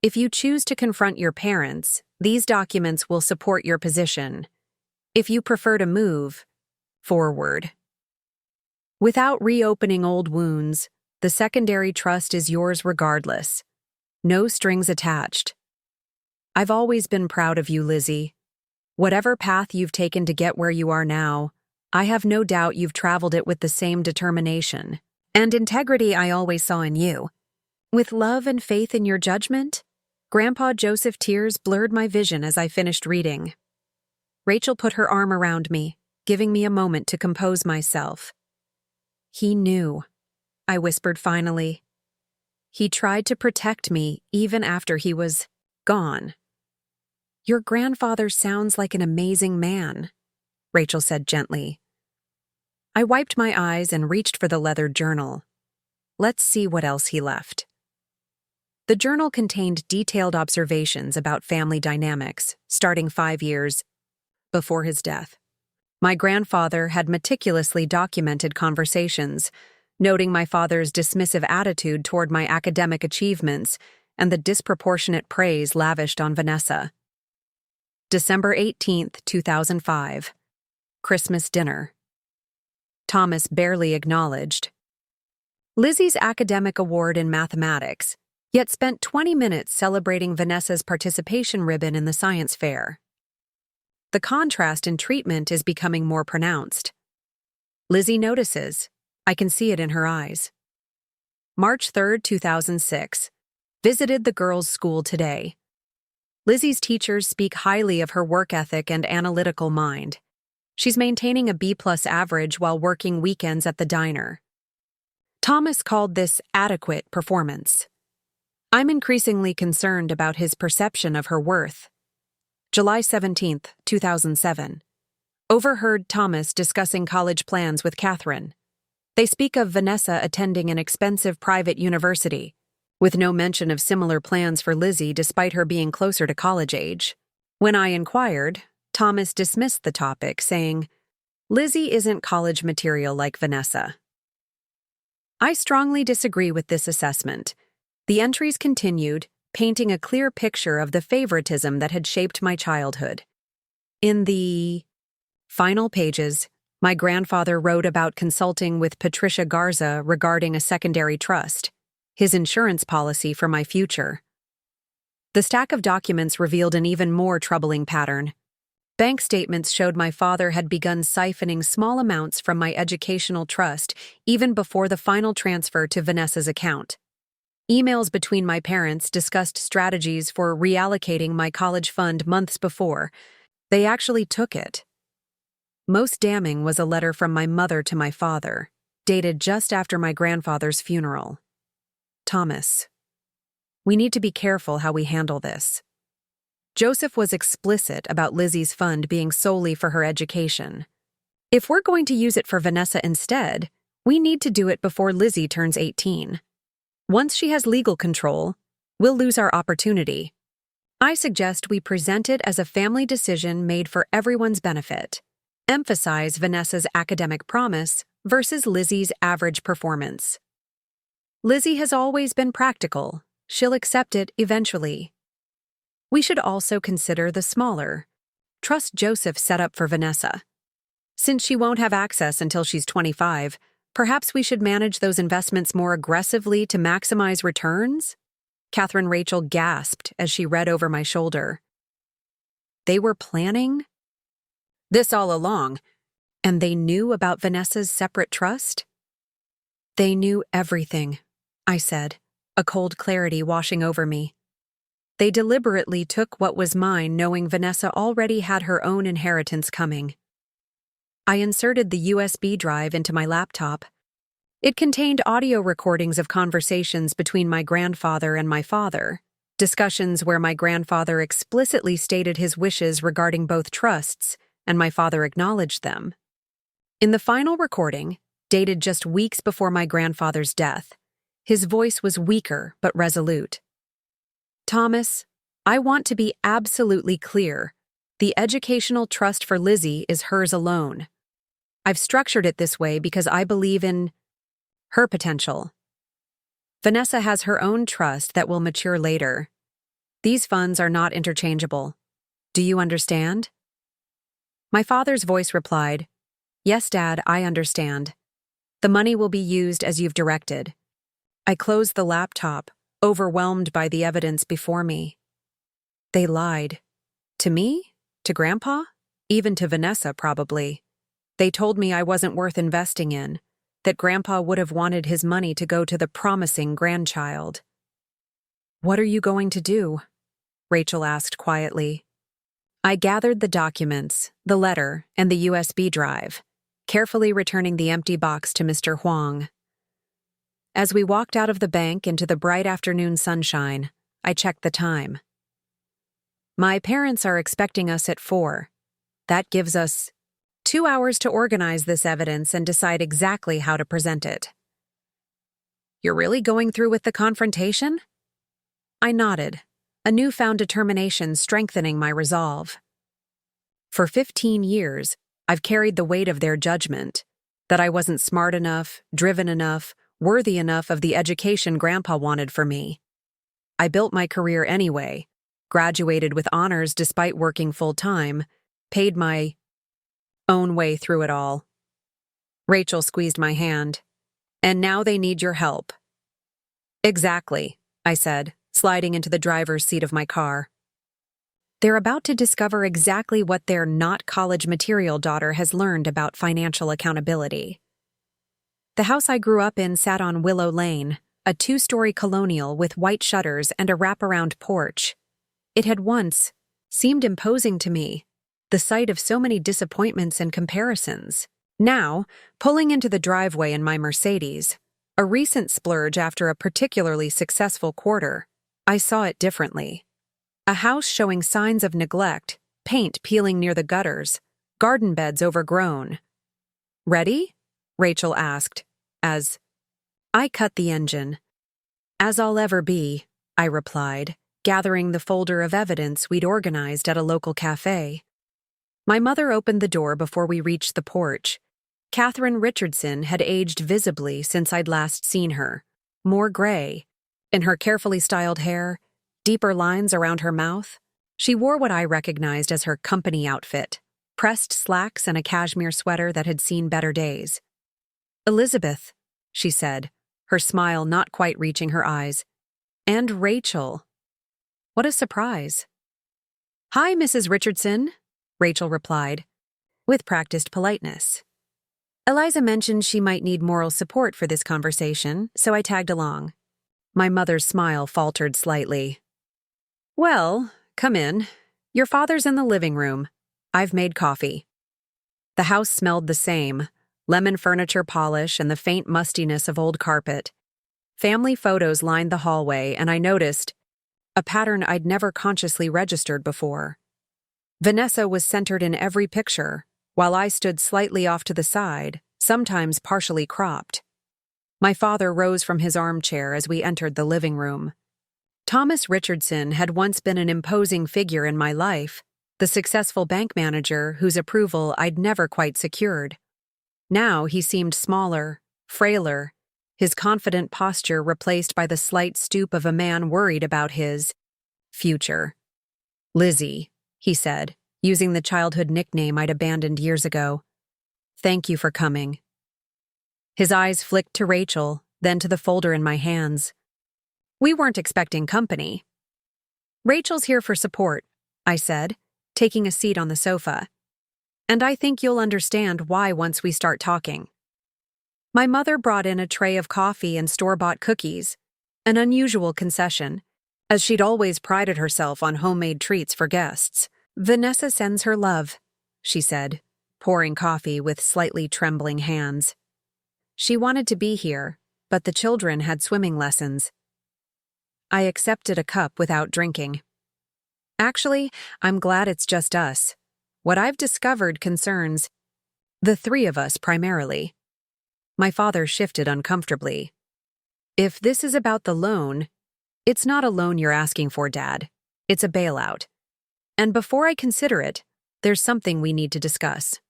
If you choose to confront your parents, these documents will support your position. If you prefer to move forward. Without reopening old wounds, the secondary trust is yours regardless. No strings attached. I've always been proud of you, Lizzie. Whatever path you've taken to get where you are now, I have no doubt you've traveled it with the same determination and integrity I always saw in you. With love and faith in your judgment, Grandpa Joseph tears blurred my vision as I finished reading. Rachel put her arm around me, giving me a moment to compose myself. He knew, I whispered finally. He tried to protect me even after he was gone. Your grandfather sounds like an amazing man, Rachel said gently. I wiped my eyes and reached for the leathered journal. Let's see what else he left. The journal contained detailed observations about family dynamics, starting 5 years before his death. My grandfather had meticulously documented conversations, noting my father's dismissive attitude toward my academic achievements and the disproportionate praise lavished on Vanessa. December 18, 2005. Christmas dinner. Thomas barely acknowledged. Lizzie's academic award in mathematics, yet spent 20 minutes celebrating Vanessa's participation ribbon in the science fair. The contrast in treatment is becoming more pronounced. Lizzie notices. I can see it in her eyes. March 3, 2006. Visited the girls' school today. Lizzie's teachers speak highly of her work ethic and analytical mind. She's maintaining a B+ average while working weekends at the diner. Thomas called this adequate performance. I'm increasingly concerned about his perception of her worth. July 17, 2007. Overheard Thomas discussing college plans with Catherine. They speak of Vanessa attending an expensive private university, with no mention of similar plans for Lizzie despite her being closer to college age. When I inquired, Thomas dismissed the topic, saying, Lizzie isn't college material like Vanessa. I strongly disagree with this assessment. The entries continued, painting a clear picture of the favoritism that had shaped my childhood. In the final pages, my grandfather wrote about consulting with Patricia Garza regarding a secondary trust, his insurance policy for my future. The stack of documents revealed an even more troubling pattern. Bank statements showed my father had begun siphoning small amounts from my educational trust even before the final transfer to Vanessa's account. Emails between my parents discussed strategies for reallocating my college fund months before. They actually took it. Most damning was a letter from my mother to my father, dated just after my grandfather's funeral. Thomas, we need to be careful how we handle this. Joseph was explicit about Lizzie's fund being solely for her education. If we're going to use it for Vanessa instead, we need to do it before Lizzie turns 18. Once she has legal control, we'll lose our opportunity. I suggest we present it as a family decision made for everyone's benefit. Emphasize Vanessa's academic promise versus Lizzie's average performance. Lizzie has always been practical. She'll accept it eventually. We should also consider the smaller trust Joseph set up for Vanessa. Since she won't have access until she's 25, perhaps we should manage those investments more aggressively to maximize returns? Catherine Rachel gasped as she read over my shoulder. They were planning this all along, and they knew about Vanessa's separate trust? They knew everything, I said, a cold clarity washing over me. They deliberately took what was mine, knowing Vanessa already had her own inheritance coming. I inserted the USB drive into my laptop. It contained audio recordings of conversations between my grandfather and my father, discussions where my grandfather explicitly stated his wishes regarding both trusts, and my father acknowledged them. In the final recording, dated just weeks before my grandfather's death, his voice was weaker but resolute. "Thomas, I want to be absolutely clear. The educational trust for Lizzie is hers alone. I've structured it this way because I believe in her potential. Vanessa has her own trust that will mature later. These funds are not interchangeable. Do you understand?" My father's voice replied, "Yes, Dad, I understand. The money will be used as you've directed." I closed the laptop, overwhelmed by the evidence before me. They lied. To me? To Grandpa? Even to Vanessa, probably. They told me I wasn't worth investing in, that Grandpa would have wanted his money to go to the promising grandchild. "What are you going to do?" Rachel asked quietly. I gathered the documents, the letter, and the USB drive, carefully returning the empty box to Mr. Huang. As we walked out of the bank into the bright afternoon sunshine, I checked the time. My parents are expecting us at 4. That gives us 2 hours to organize this evidence and decide exactly how to present it. "You're really going through with the confrontation?" I nodded, a newfound determination strengthening my resolve. For 15 years, I've carried the weight of their judgment, that I wasn't smart enough, driven enough, worthy enough of the education Grandpa wanted for me. I built my career anyway, graduated with honors despite working full-time, paid my own way through it all. Rachel squeezed my hand. "And now they need your help." "Exactly," I said, sliding into the driver's seat of my car. They're about to discover exactly what their not college material daughter has learned about financial accountability. The house I grew up in sat on Willow Lane, a 2-story colonial with white shutters and a wraparound porch. It had once seemed imposing to me, the sight of so many disappointments and comparisons. Now, pulling into the driveway in my Mercedes, a recent splurge after a particularly successful quarter, I saw it differently. A house showing signs of neglect, paint peeling near the gutters, garden beds overgrown. "Ready?" Rachel asked, as I cut the engine. "As I'll ever be," I replied, gathering the folder of evidence we'd organized at a local cafe. My mother opened the door before we reached the porch. Catherine Richardson had aged visibly since I'd last seen her, more gray. In her carefully styled hair, deeper lines around her mouth, she wore what I recognized as her company outfit, pressed slacks and a cashmere sweater that had seen better days. "Elizabeth," she said, her smile not quite reaching her eyes. "And Rachel." What a surprise. "Hi, Mrs. Richardson," Rachel replied, with practiced politeness. Eliza mentioned she might need moral support for this conversation, so I tagged along. My mother's smile faltered slightly. "Well, come in. Your father's in the living room. I've made coffee." The house smelled the same, lemon furniture polish and the faint mustiness of old carpet. Family photos lined the hallway, and I noticed a pattern I'd never consciously registered before. Vanessa was centered in every picture, while I stood slightly off to the side, sometimes partially cropped. My father rose from his armchair as we entered the living room. Thomas Richardson had once been an imposing figure in my life, the successful bank manager whose approval I'd never quite secured. Now he seemed smaller, frailer, his confident posture replaced by the slight stoop of a man worried about his future. "Lizzie," he said, using the childhood nickname I'd abandoned years ago. "Thank you for coming." His eyes flicked to Rachel, then to the folder in my hands. "We weren't expecting company." "Rachel's here for support," I said, taking a seat on the sofa. "And I think you'll understand why once we start talking." My mother brought in a tray of coffee and store-bought cookies, an unusual concession, as she'd always prided herself on homemade treats for guests. "Vanessa sends her love," she said, pouring coffee with slightly trembling hands. She wanted to be here, but the children had swimming lessons. I accepted a cup without drinking. "Actually, I'm glad it's just us. What I've discovered concerns the three of us primarily." My father shifted uncomfortably. "If this is about the loan, it's not a loan you're asking for, Dad. It's a bailout. And before I consider it, there's something we need to discuss."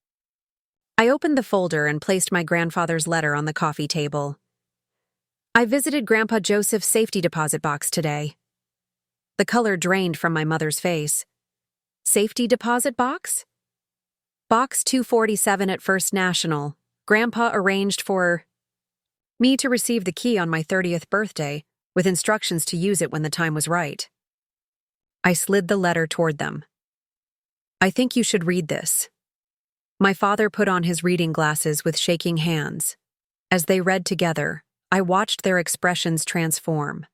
I opened the folder and placed my grandfather's letter on the coffee table. "I visited Grandpa Joseph's safety deposit box today." The color drained from my mother's face. "Safety deposit box?" "Box 247 at First National. Grandpa arranged for me to receive the key on my 30th birthday, with instructions to use it when the time was right." I slid the letter toward them. "I think you should read this." My father put on his reading glasses with shaking hands. As they read together, I watched their expressions transform.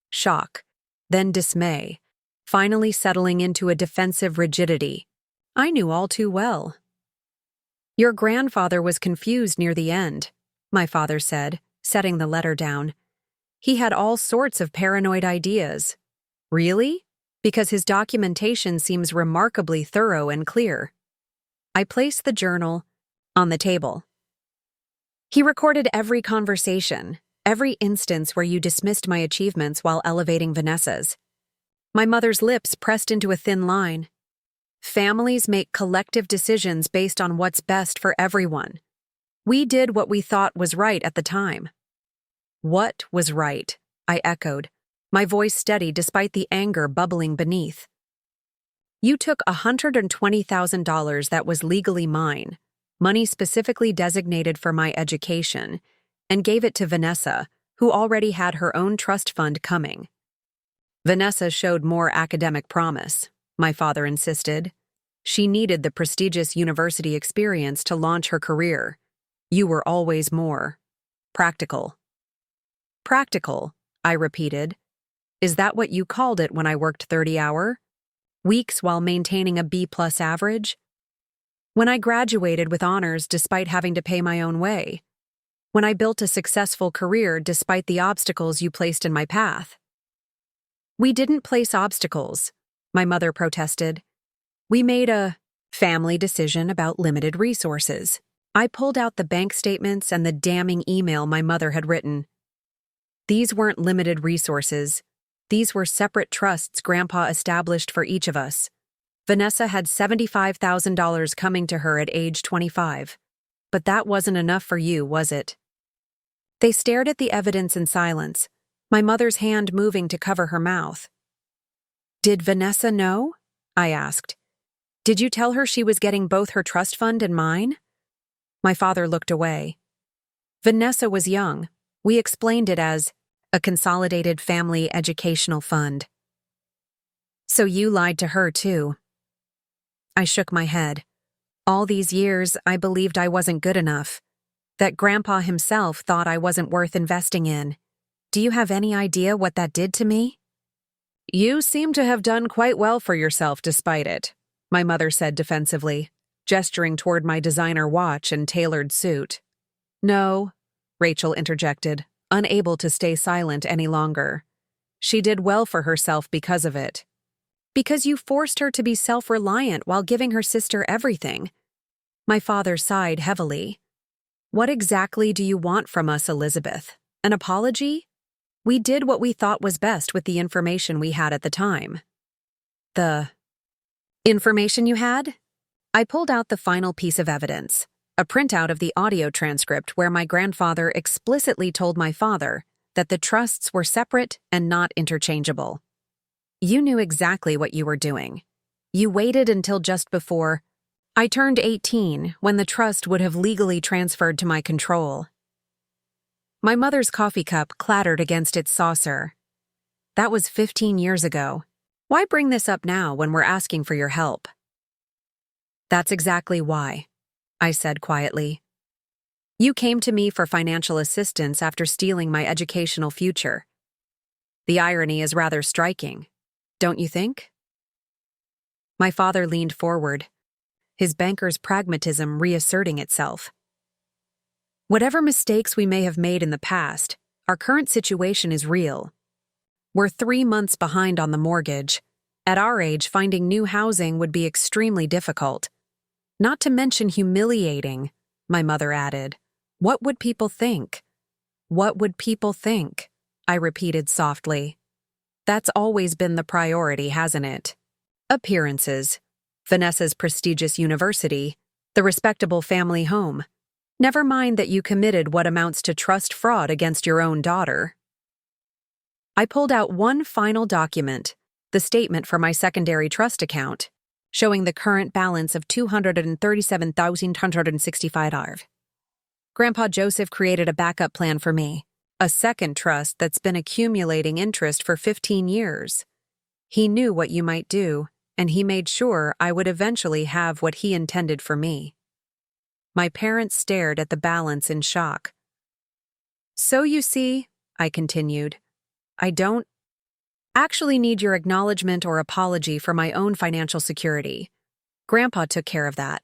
Shock, then dismay, finally settling into a defensive rigidity. I knew all too well. "Your grandfather was confused near the end," my father said, setting the letter down. "He had all sorts of paranoid ideas." "Really?" "Because his documentation seems remarkably thorough and clear." I placed the journal on the table. "He recorded every conversation, every instance where you dismissed my achievements while elevating Vanessa's." My mother's lips pressed into a thin line. "Families make collective decisions based on what's best for everyone. We did what we thought was right at the time." "What was right?" I echoed, my voice steady despite the anger bubbling beneath. "You took $120,000 that was legally mine, money specifically designated for my education, and gave it to Vanessa, who already had her own trust fund coming." "Vanessa showed more academic promise," my father insisted. "She needed the prestigious university experience to launch her career. You were always more practical." "Practical," I repeated. "Is that what you called it when I worked 30-hour weeks while maintaining a B+ average? When I graduated with honors despite having to pay my own way? When I built a successful career despite the obstacles you placed in my path?" "We didn't place obstacles," my mother protested. "We made a family decision about limited resources." I pulled out the bank statements and the damning email my mother had written. "These weren't limited resources. These were separate trusts Grandpa established for each of us. Vanessa had $75,000 coming to her at age 25. But that wasn't enough for you, was it?" They stared at the evidence in silence, my mother's hand moving to cover her mouth. "Did Vanessa know?" I asked. "Did you tell her she was getting both her trust fund and mine?" My father looked away. "Vanessa was young. We explained it as a consolidated family educational fund." "So you lied to her, too?" I shook my head. All these years, I believed I wasn't good enough, that Grandpa himself thought I wasn't worth investing in. Do you have any idea what that did to me? "You seem to have done quite well for yourself despite it," my mother said defensively, gesturing toward my designer watch and tailored suit. "No," Rachel interjected, unable to stay silent any longer. "She did well for herself because of it." "Because you forced her to be self-reliant while giving her sister everything." My father sighed heavily. "What exactly do you want from us, Elizabeth? An apology? We did what we thought was best with the information we had at the time." "The information you had?" I pulled out the final piece of evidence, a printout of the audio transcript where my grandfather explicitly told my father that the trusts were separate and not interchangeable. "You knew exactly what you were doing. You waited until just before I turned 18, when the trust would have legally transferred to my control." My mother's coffee cup clattered against its saucer. "That was 15 years ago. Why bring this up now when we're asking for your help?" "That's exactly why," I said quietly. "You came to me for financial assistance after stealing my educational future. The irony is rather striking, don't you think? My father leaned forward, his banker's pragmatism reasserting itself. Whatever mistakes we may have made in the past, our current situation is real. We're 3 months behind on the mortgage. At our age, finding new housing would be extremely difficult. Not to mention humiliating, my mother added. What would people think? What would people think? I repeated softly. That's always been the priority, hasn't it? Appearances. Vanessa's prestigious university, the respectable family home. Never mind that you committed what amounts to trust fraud against your own daughter. I pulled out one final document, the statement for my secondary trust account, showing the current balance of $237,165. Grandpa Joseph created a backup plan for me, a second trust that's been accumulating interest for 15 years. He knew what you might do, and he made sure I would eventually have what he intended for me. My parents stared at the balance in shock. So you see, I continued, I don't actually need your acknowledgement or apology for my own financial security. Grandpa took care of that.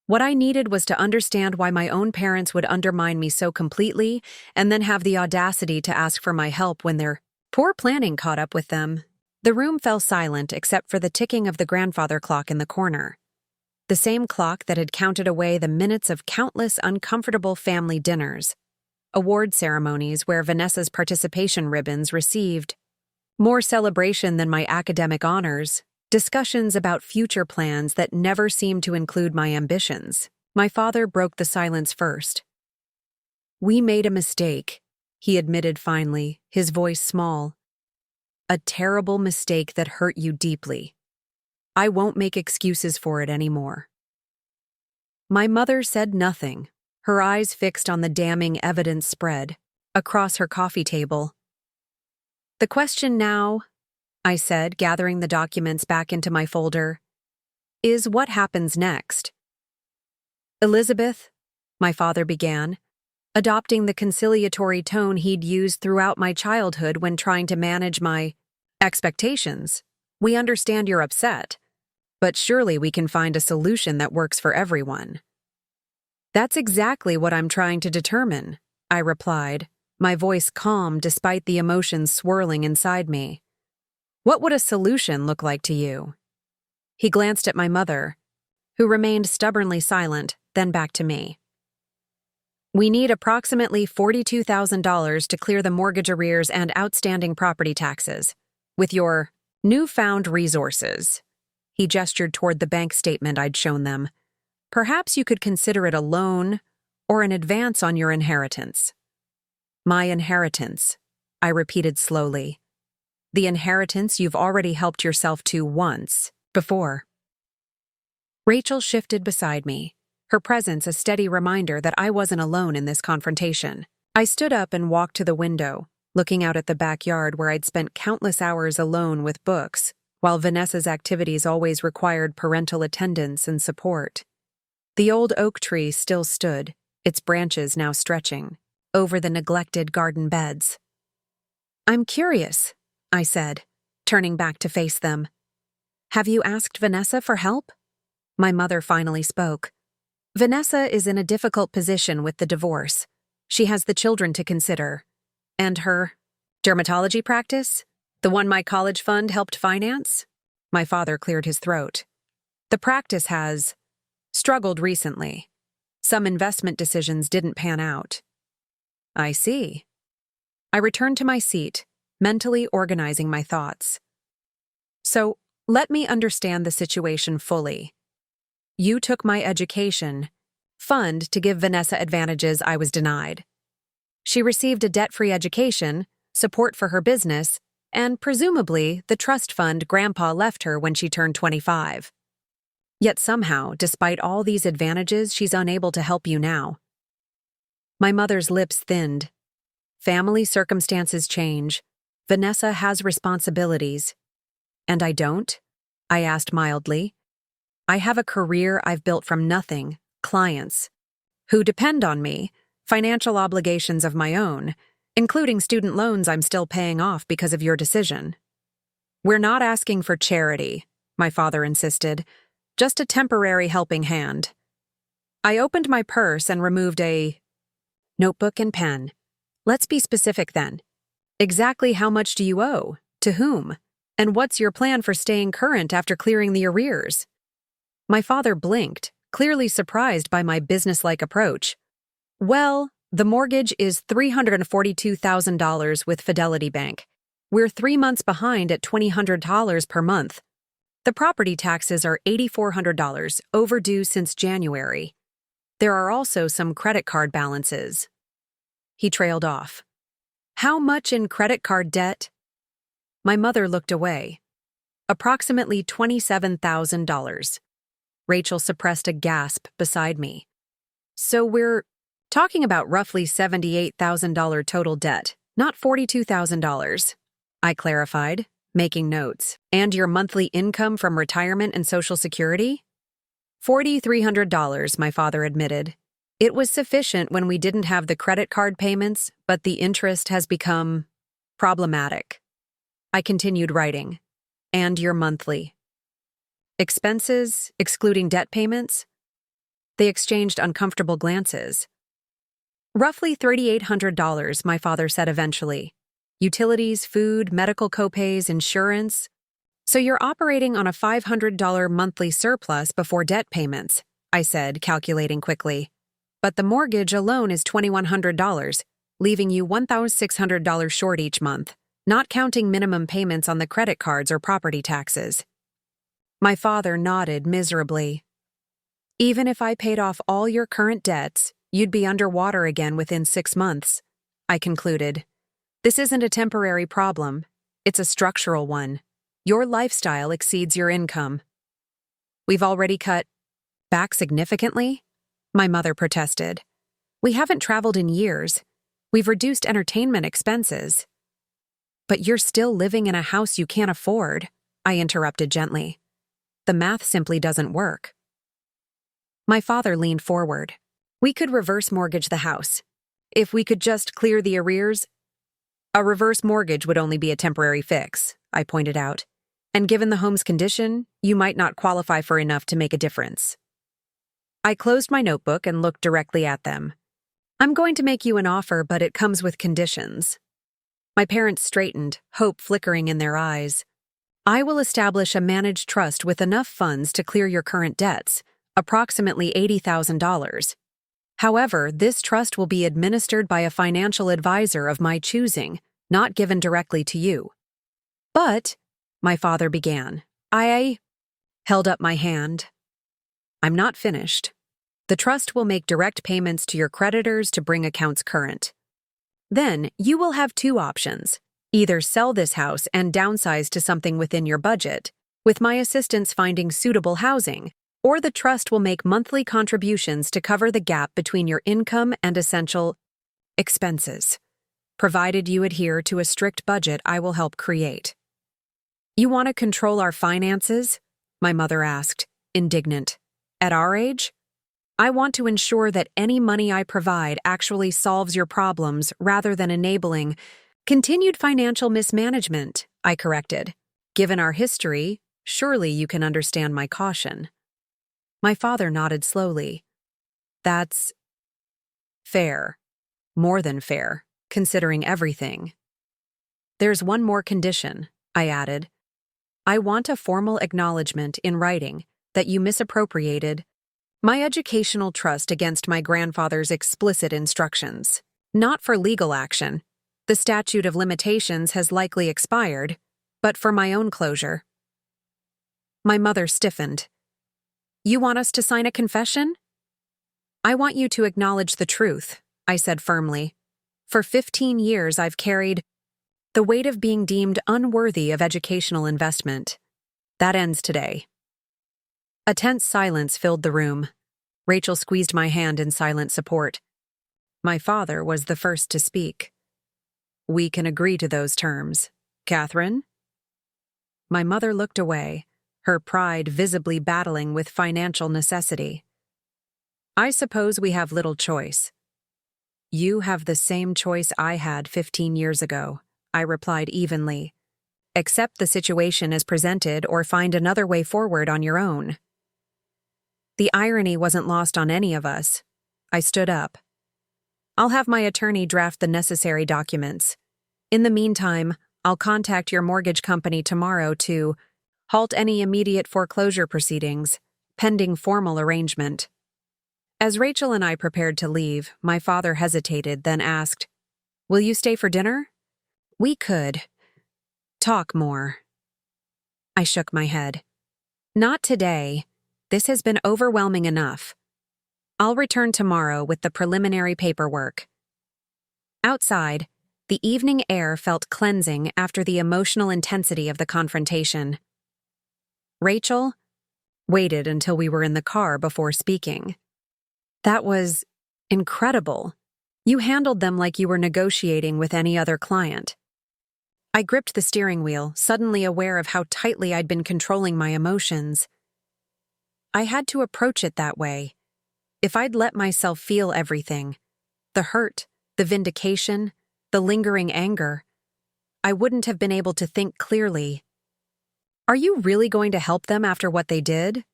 What I needed was to understand why my own parents would undermine me so completely and then have the audacity to ask for my help when their poor planning caught up with them. The room fell silent except for the ticking of the grandfather clock in the corner. The same clock that had counted away the minutes of countless uncomfortable family dinners, award ceremonies where Vanessa's participation ribbons received more celebration than my academic honors, discussions about future plans that never seemed to include my ambitions. My father broke the silence first. We made a mistake, he admitted finally, his voice small. A terrible mistake that hurt you deeply. I won't make excuses for it anymore. My mother said nothing, her eyes fixed on the damning evidence spread across her coffee table. The question now, I said, gathering the documents back into my folder, is what happens next? Elizabeth, my father began, adopting the conciliatory tone he'd used throughout my childhood when trying to manage my expectations. We understand you're upset, but surely we can find a solution that works for everyone. That's exactly what I'm trying to determine, I replied, my voice calm despite the emotions swirling inside me. What would a solution look like to you? He glanced at my mother, who remained stubbornly silent, then back to me. We need approximately $42,000 to clear the mortgage arrears and outstanding property taxes. With your newfound resources, he gestured toward the bank statement I'd shown them. Perhaps you could consider it a loan or an advance on your inheritance. My inheritance, I repeated slowly. The inheritance you've already helped yourself to once before. Rachel shifted beside me, her presence a steady reminder that I wasn't alone in this confrontation. I stood up and walked to the window, looking out at the backyard where I'd spent countless hours alone with books, while Vanessa's activities always required parental attendance and support. The old oak tree still stood, its branches now stretching, over the neglected garden beds. I'm curious, I said, turning back to face them. Have you asked Vanessa for help? My mother finally spoke. Vanessa is in a difficult position with the divorce. She has the children to consider. And her dermatology practice? The one my college fund helped finance? My father cleared his throat. The practice has struggled recently. Some investment decisions didn't pan out. I see. I returned to my seat, mentally organizing my thoughts. So, let me understand the situation fully. You took my education fund to give Vanessa advantages I was denied. She received a debt-free education, support for her business, and presumably the trust fund Grandpa left her when she turned 25. Yet somehow, despite all these advantages, she's unable to help you now. My mother's lips thinned. Family circumstances change. Vanessa has responsibilities. And I don't? I asked mildly. I have a career I've built from nothing, clients, who depend on me, financial obligations of my own, including student loans I'm still paying off because of your decision. We're not asking for charity, my father insisted, just a temporary helping hand. I opened my purse and removed a notebook and pen. Let's be specific then. Exactly how much do you owe? To whom? And what's your plan for staying current after clearing the arrears? My father blinked, clearly surprised by my businesslike approach. Well, the mortgage is $342,000 with Fidelity Bank. We're 3 months behind at $2,000 per month. The property taxes are $8,400, overdue since January. There are also some credit card balances. He trailed off. How much in credit card debt? My mother looked away. Approximately $27,000. Rachel suppressed a gasp beside me. So we're talking about roughly $78,000 total debt, not $42,000. I clarified, making notes. And your monthly income from retirement and Social Security? $4,300, my father admitted. It was sufficient when we didn't have the credit card payments, but the interest has become problematic. I continued writing. And your monthly expenses, excluding debt payments? They exchanged uncomfortable glances. Roughly $3,800, my father said eventually. Utilities, food, medical copays, insurance. So you're operating on a $500 monthly surplus before debt payments, I said, calculating quickly. But the mortgage alone is $2,100, leaving you $1,600 short each month, not counting minimum payments on the credit cards or property taxes. My father nodded miserably. Even if I paid off all your current debts, you'd be underwater again within 6 months, I concluded. This isn't a temporary problem. It's a structural one. Your lifestyle exceeds your income. We've already cut back significantly? My mother protested. We haven't traveled in years. We've reduced entertainment expenses. But you're still living in a house you can't afford, I interrupted gently. The math simply doesn't work. My father leaned forward. We could reverse mortgage the house. If we could just clear the arrears. A reverse mortgage would only be a temporary fix, I pointed out. And given the home's condition, you might not qualify for enough to make a difference. I closed my notebook and looked directly at them. I'm going to make you an offer, but it comes with conditions. My parents straightened, hope flickering in their eyes. I will establish a managed trust with enough funds to clear your current debts, approximately $80,000. However, this trust will be administered by a financial advisor of my choosing, not given directly to you. But, my father began. I held up my hand. I'm not finished. The trust will make direct payments to your creditors to bring accounts current. Then, you will have 2 options. Either sell this house and downsize to something within your budget, with my assistance finding suitable housing, or the trust will make monthly contributions to cover the gap between your income and essential expenses. Provided you adhere to a strict budget I will help create. You want to control our finances? My mother asked, indignant. At our age? I want to ensure that any money I provide actually solves your problems rather than enabling continued financial mismanagement, I corrected. Given our history, surely you can understand my caution. My father nodded slowly. That's fair. More than fair, considering everything. There's one more condition, I added. I want a formal acknowledgement in writing that you misappropriated my educational trust against my grandfather's explicit instructions. Not for legal action. The statute of limitations has likely expired, but for my own closure. My mother stiffened. You want us to sign a confession? I want you to acknowledge the truth, I said firmly. For 15 years I've carried the weight of being deemed unworthy of educational investment. That ends today. A tense silence filled the room. Rachel squeezed my hand in silent support. My father was the first to speak. We can agree to those terms. Catherine? My mother looked away, her pride visibly battling with financial necessity. I suppose we have little choice. You have the same choice I had 15 years ago, I replied evenly. Accept the situation as presented or find another way forward on your own. The irony wasn't lost on any of us. I stood up. I'll have my attorney draft the necessary documents. In the meantime, I'll contact your mortgage company tomorrow to halt any immediate foreclosure proceedings, pending formal arrangement. As Rachel and I prepared to leave, my father hesitated, then asked, "Will you stay for dinner?" We could talk more. I shook my head. Not today. This has been overwhelming enough. I'll return tomorrow with the preliminary paperwork. Outside, the evening air felt cleansing after the emotional intensity of the confrontation. Rachel waited until we were in the car before speaking. That was incredible. You handled them like you were negotiating with any other client. I gripped the steering wheel, suddenly aware of how tightly I'd been controlling my emotions. I had to approach it that way. If I'd let myself feel everything, the hurt, the vindication, the lingering anger, I wouldn't have been able to think clearly. Are you really going to help them after what they did?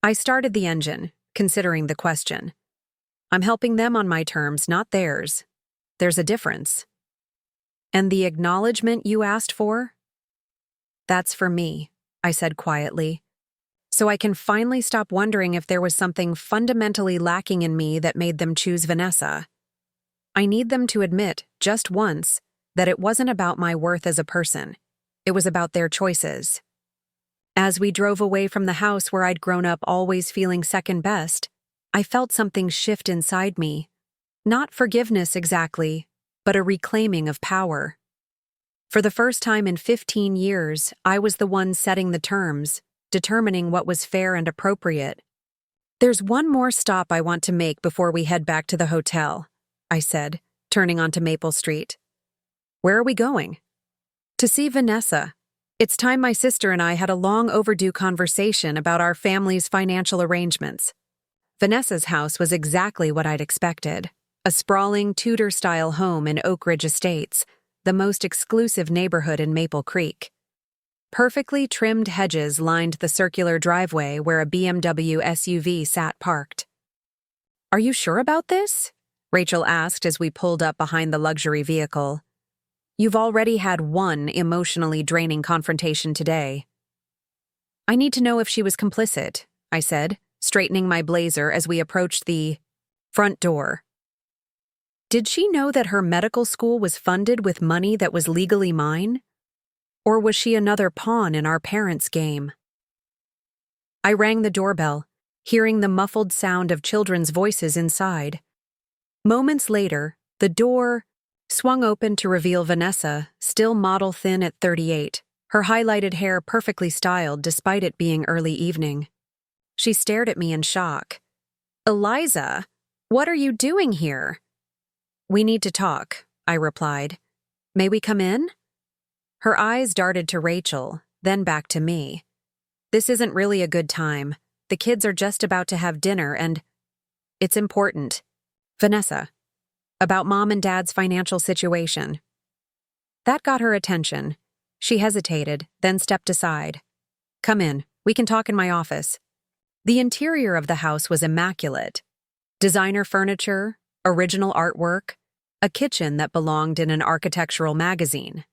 I started the engine, considering the question. I'm helping them on my terms, not theirs. There's a difference. And the acknowledgement you asked for? That's for me, I said quietly, so I can finally stop wondering if there was something fundamentally lacking in me that made them choose Vanessa. I need them to admit, just once, that it wasn't about my worth as a person. It was about their choices. As we drove away from the house where I'd grown up always feeling second best, I felt something shift inside me. Not forgiveness exactly, but a reclaiming of power. For the first time in 15 years, I was the one setting the terms, determining what was fair and appropriate. There's one more stop I want to make before we head back to the hotel, I said, turning onto Maple Street. Where are we going? To see Vanessa. It's time my sister and I had a long overdue conversation about our family's financial arrangements. Vanessa's house was exactly what I'd expected. A sprawling Tudor-style home in Oak Ridge Estates, the most exclusive neighborhood in Maple Creek. Perfectly trimmed hedges lined the circular driveway where a BMW SUV sat parked. Are you sure about this? Rachel asked as we pulled up behind the luxury vehicle. You've already had one emotionally draining confrontation today. I need to know if she was complicit, I said, straightening my blazer as we approached the front door. Did she know that her medical school was funded with money that was legally mine? Or was she another pawn in our parents' game? I rang the doorbell, hearing the muffled sound of children's voices inside. Moments later, the door swung open to reveal Vanessa, still model thin at 38, her highlighted hair perfectly styled despite it being early evening. She stared at me in shock. Eliza, what are you doing here? We need to talk, I replied. May we come in? Her eyes darted to Rachel, then back to me. This isn't really a good time. The kids are just about to have dinner and… It's important. Vanessa. About Mom and Dad's financial situation. That got her attention. She hesitated, then stepped aside. Come in. We can talk in my office. The interior of the house was immaculate. Designer furniture, original artwork, a kitchen that belonged in an architectural magazine.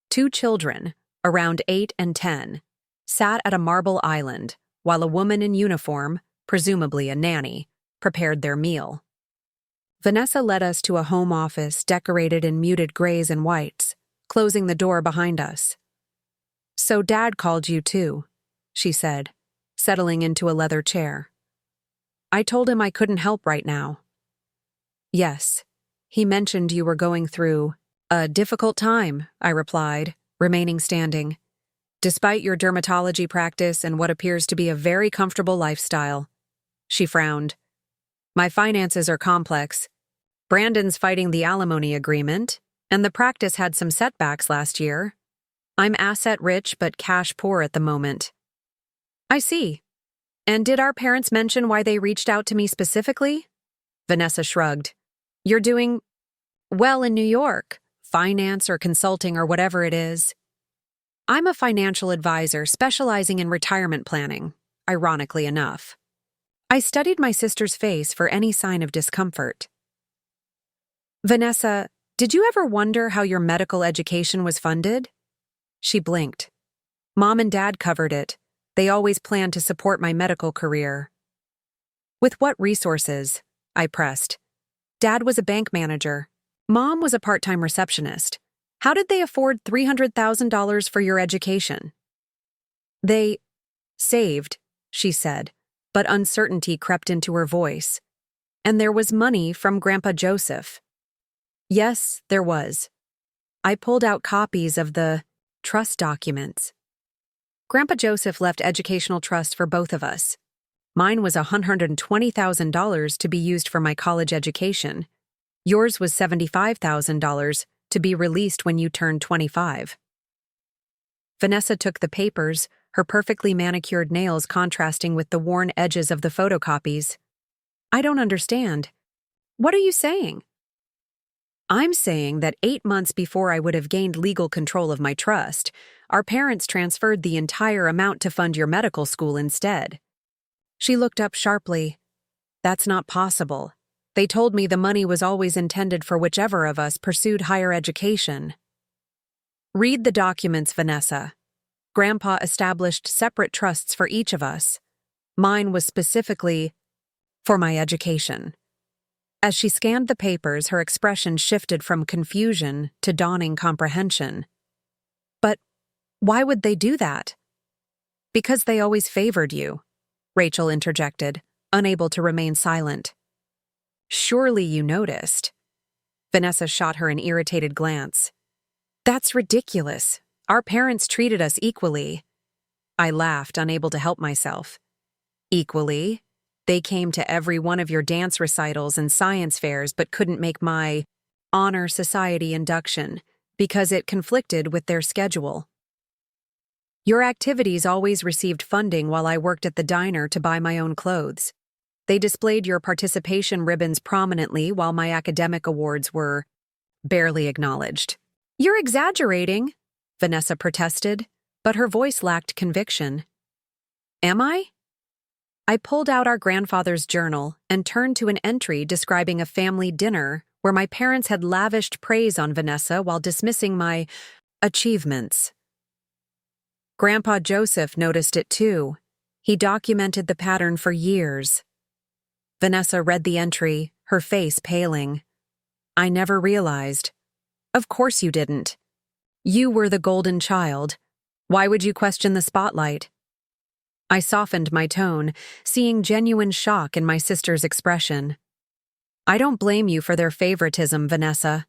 Two children, around 8 and 10, sat at a marble island while a woman in uniform, presumably a nanny, prepared their meal. Vanessa led us to a home office decorated in muted grays and whites, closing the door behind us. So Dad called you too, she said, settling into a leather chair. I told him I couldn't help right now. Yes, he mentioned you were going through a difficult time, I replied, remaining standing. Despite your dermatology practice and what appears to be a very comfortable lifestyle. She frowned. My finances are complex. Brandon's fighting the alimony agreement, and the practice had some setbacks last year. I'm asset-rich but cash-poor at the moment. I see. And did our parents mention why they reached out to me specifically? Vanessa shrugged. You're doing well in New York, finance or consulting or whatever it is. I'm a financial advisor specializing in retirement planning, ironically enough. I studied my sister's face for any sign of discomfort. Vanessa, did you ever wonder how your medical education was funded? She blinked. Mom and Dad covered it. They always planned to support my medical career. With what resources? I pressed. Dad was a bank manager. Mom was a part-time receptionist. How did they afford $300,000 for your education? They saved, she said, but uncertainty crept into her voice. And there was money from Grandpa Joseph. Yes, there was. I pulled out copies of the trust documents. Grandpa Joseph left educational trust for both of us. Mine was $120,000 to be used for my college education. Yours was $75,000 to be released when you turned 25. Vanessa took the papers, her perfectly manicured nails contrasting with the worn edges of the photocopies. I don't understand. What are you saying? I'm saying that 8 months before I would have gained legal control of my trust, our parents transferred the entire amount to fund your medical school instead. She looked up sharply. That's not possible. They told me the money was always intended for whichever of us pursued higher education. Read the documents, Vanessa. Grandpa established separate trusts for each of us. Mine was specifically for my education. As she scanned the papers, her expression shifted from confusion to dawning comprehension. But why would they do that? Because they always favored you, Rachel interjected, unable to remain silent. Surely you noticed. Vanessa shot her an irritated glance. That's ridiculous. Our parents treated us equally. I laughed, unable to help myself. Equally? They came to every one of your dance recitals and science fairs but couldn't make my honor society induction because it conflicted with their schedule. Your activities always received funding while I worked at the diner to buy my own clothes. They displayed your participation ribbons prominently while my academic awards were barely acknowledged. You're exaggerating, Vanessa protested, but her voice lacked conviction. Am I? I pulled out our grandfather's journal and turned to an entry describing a family dinner where my parents had lavished praise on Vanessa while dismissing my achievements. Grandpa Joseph noticed it too. He documented the pattern for years. Vanessa read the entry, her face paling. I never realized. Of course you didn't. You were the golden child. Why would you question the spotlight? I softened my tone, seeing genuine shock in my sister's expression. I don't blame you for their favoritism, Vanessa.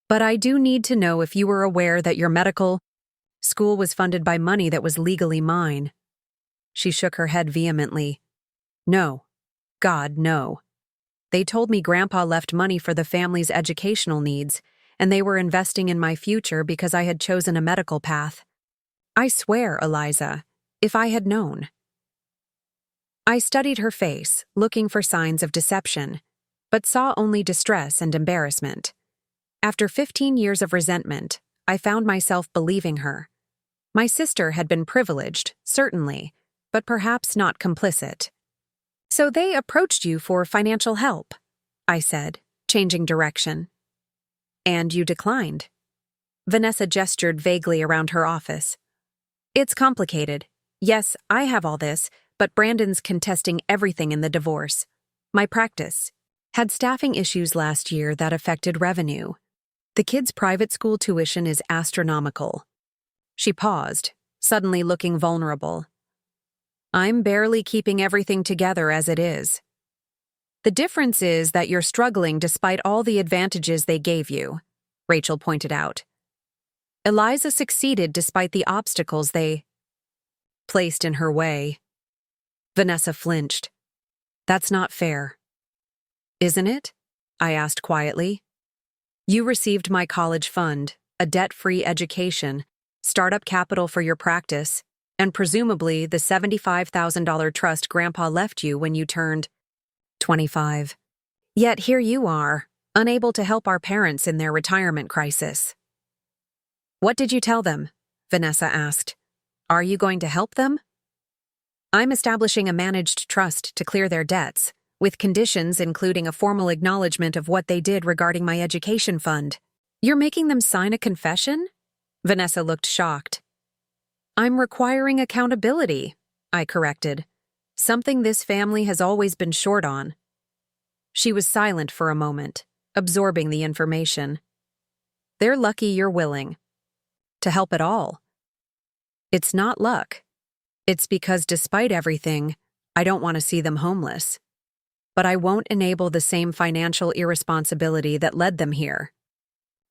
But I do need to know if you were aware that your medical school was funded by money that was legally mine. She shook her head vehemently. No. God, no. They told me Grandpa left money for the family's educational needs, and they were investing in my future because I had chosen a medical path. I swear, Eliza, if I had known. I studied her face, looking for signs of deception, but saw only distress and embarrassment. After 15 years of resentment, I found myself believing her. My sister had been privileged, certainly, but perhaps not complicit. So they approached you for financial help, I said, changing direction. And you declined. Vanessa gestured vaguely around her office. It's complicated. Yes, I have all this, but Brandon's contesting everything in the divorce. My practice had staffing issues last year that affected revenue. The kids' private school tuition is astronomical. She paused, suddenly looking vulnerable. I'm barely keeping everything together as it is. The difference is that you're struggling despite all the advantages they gave you, Rachel pointed out. Eliza succeeded despite the obstacles they placed in her way. Vanessa flinched. That's not fair. Isn't it? I asked quietly. You received my college fund, a debt-free education, startup capital for your practice, and presumably the $75,000 trust Grandpa left you when you turned 25. Yet here you are, unable to help our parents in their retirement crisis. What did you tell them? Vanessa asked. Are you going to help them? I'm establishing a managed trust to clear their debts, with conditions including a formal acknowledgement of what they did regarding my education fund. You're making them sign a confession? Vanessa looked shocked. I'm requiring accountability, I corrected, something this family has always been short on. She was silent for a moment, absorbing the information. They're lucky you're willing to help at all. It's not luck. It's because despite everything, I don't want to see them homeless. But I won't enable the same financial irresponsibility that led them here.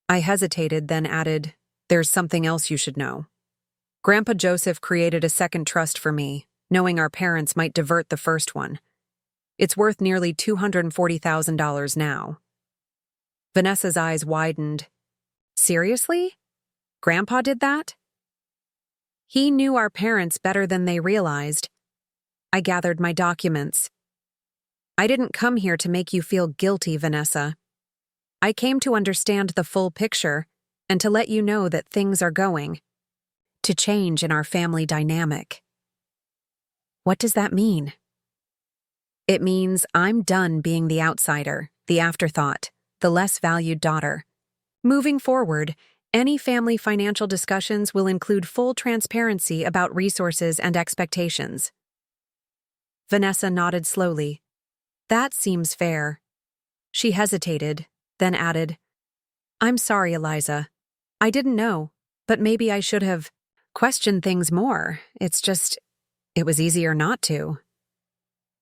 I hesitated, then added, there's something else you should know. Grandpa Joseph created a second trust for me, knowing our parents might divert the first one. It's worth nearly $240,000 now. Vanessa's eyes widened. Seriously? Grandpa did that? He knew our parents better than they realized. I gathered my documents. I didn't come here to make you feel guilty, Vanessa. I came to understand the full picture and to let you know that things are going to change in our family dynamic. What does that mean? It means I'm done being the outsider, the afterthought, the less valued daughter. Moving forward, any family financial discussions will include full transparency about resources and expectations. Vanessa nodded slowly. That seems fair. She hesitated, then added, I'm sorry, Eliza. I didn't know, but maybe I should have questioned things more. It was easier not to.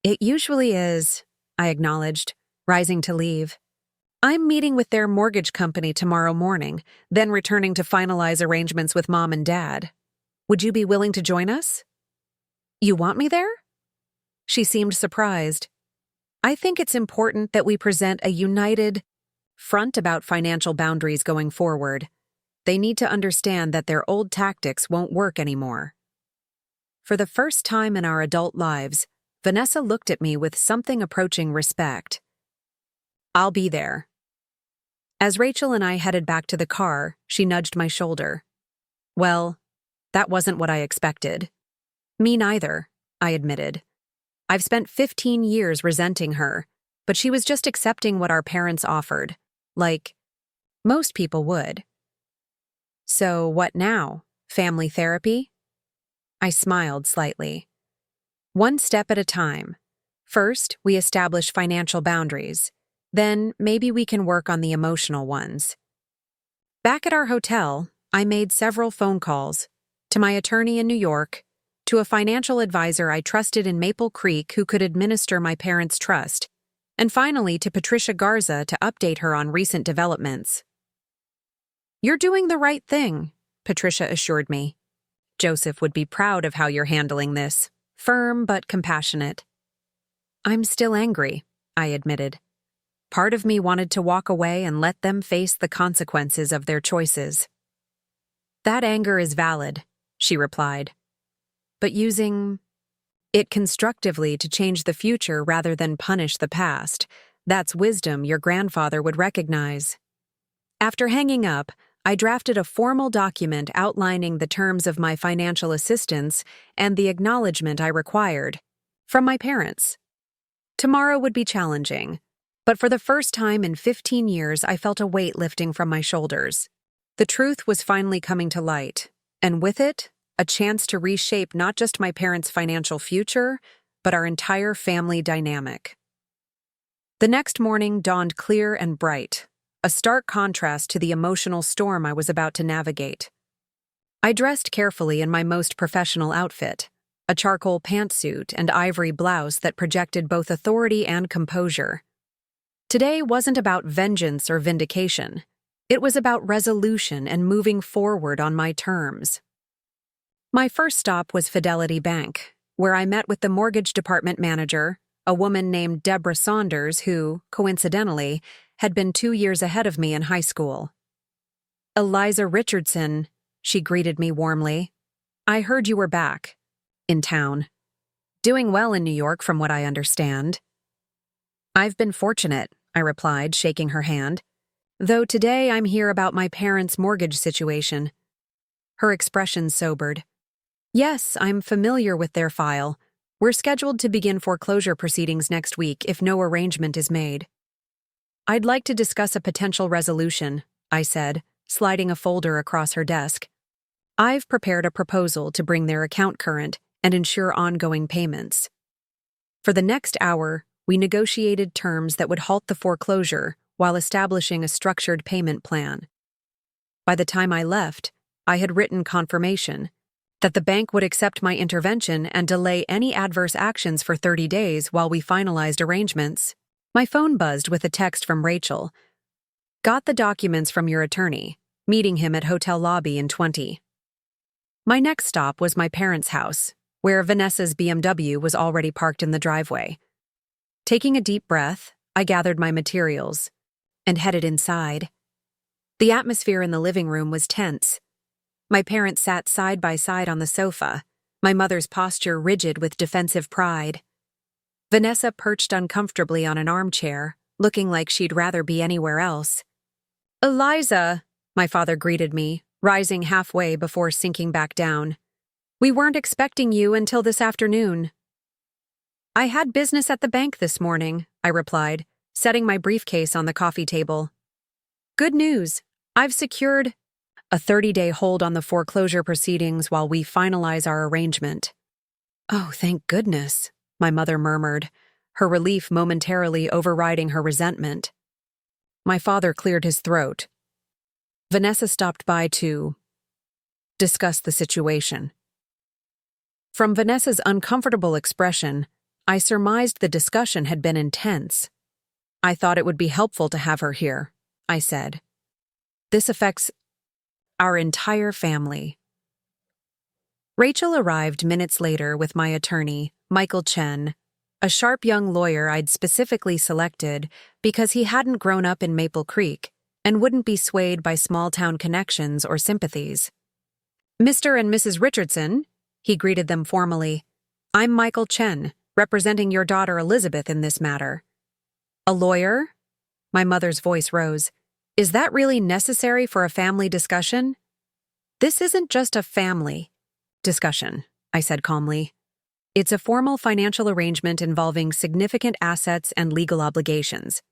It usually is, I acknowledged, rising to leave. I'm meeting with their mortgage company tomorrow morning, then returning to finalize arrangements with Mom and Dad. Would you be willing to join us? You want me there? She seemed surprised. I think it's important that we present a united front about financial boundaries going forward. They need to understand that their old tactics won't work anymore. For the first time in our adult lives, Vanessa looked at me with something approaching respect. I'll be there. As Rachel and I headed back to the car, she nudged my shoulder. Well, that wasn't what I expected. Me neither, I admitted. I've spent 15 years resenting her, but she was just accepting what our parents offered, like most people would. So what now? Family therapy? I smiled slightly. One step at a time. First, we establish financial boundaries. Then, maybe we can work on the emotional ones. Back at our hotel, I made several phone calls to my attorney in New York, to a financial advisor I trusted in Maple Creek who could administer my parents' trust, and finally to Patricia Garza to update her on recent developments. You're doing the right thing, Patricia assured me. Joseph would be proud of how you're handling this, firm but compassionate. I'm still angry, I admitted. Part of me wanted to walk away and let them face the consequences of their choices. That anger is valid, she replied. But using it constructively to change the future rather than punish the past, that's wisdom your grandfather would recognize. After hanging up, I drafted a formal document outlining the terms of my financial assistance and the acknowledgement I required from my parents. Tomorrow would be challenging, but for the first time in 15 years, I felt a weight lifting from my shoulders. The truth was finally coming to light, and with it, a chance to reshape not just my parents' financial future, but our entire family dynamic. The next morning dawned clear and bright, a stark contrast to the emotional storm I was about to navigate. I dressed carefully in my most professional outfit, a charcoal pantsuit and ivory blouse that projected both authority and composure. Today wasn't about vengeance or vindication. It was about resolution and moving forward on my terms. My first stop was Fidelity Bank, where I met with the mortgage department manager, a woman named Deborah Saunders who, coincidentally, had been 2 years ahead of me in high school. Eliza Richardson, she greeted me warmly. I heard you were back. In town. Doing well in New York from what I understand. I've been fortunate, I replied, shaking her hand. Though today I'm here about my parents' mortgage situation. Her expression sobered. Yes, I'm familiar with their file. We're scheduled to begin foreclosure proceedings next week if no arrangement is made. I'd like to discuss a potential resolution, I said, sliding a folder across her desk. I've prepared a proposal to bring their account current and ensure ongoing payments. For the next hour, we negotiated terms that would halt the foreclosure while establishing a structured payment plan. By the time I left, I had written confirmation that the bank would accept my intervention and delay any adverse actions for 30 days while we finalized arrangements. My phone buzzed with a text from Rachel. Got the documents from your attorney. Meeting him at hotel lobby in 20. My next stop was my parents' house, where Vanessa's BMW was already parked in the driveway. Taking a deep breath, I gathered my materials and headed inside. The atmosphere in the living room was tense. My parents sat side by side on the sofa, my mother's posture rigid with defensive pride. Vanessa perched uncomfortably on an armchair, looking like she'd rather be anywhere else. "Eliza," my father greeted me, rising halfway before sinking back down. "We weren't expecting you until this afternoon." "I had business at the bank this morning," I replied, setting my briefcase on the coffee table. "Good news. I've secured a 30-day hold on the foreclosure proceedings while we finalize our arrangement." "Oh, thank goodness," my mother murmured, her relief momentarily overriding her resentment. My father cleared his throat. Vanessa stopped by to discuss the situation. From Vanessa's uncomfortable expression, I surmised the discussion had been intense. "I thought it would be helpful to have her here," I said. "This affects our entire family." Rachel arrived minutes later with my attorney, Michael Chen, a sharp young lawyer I'd specifically selected because he hadn't grown up in Maple Creek and wouldn't be swayed by small-town connections or sympathies. "Mr. and Mrs. Richardson," he greeted them formally, "I'm Michael Chen, representing your daughter Elizabeth in this matter." "A lawyer?" My mother's voice rose. "Is that really necessary for a family discussion?" "This isn't just a family discussion," I said calmly. "It's a formal financial arrangement involving significant assets and legal obligations.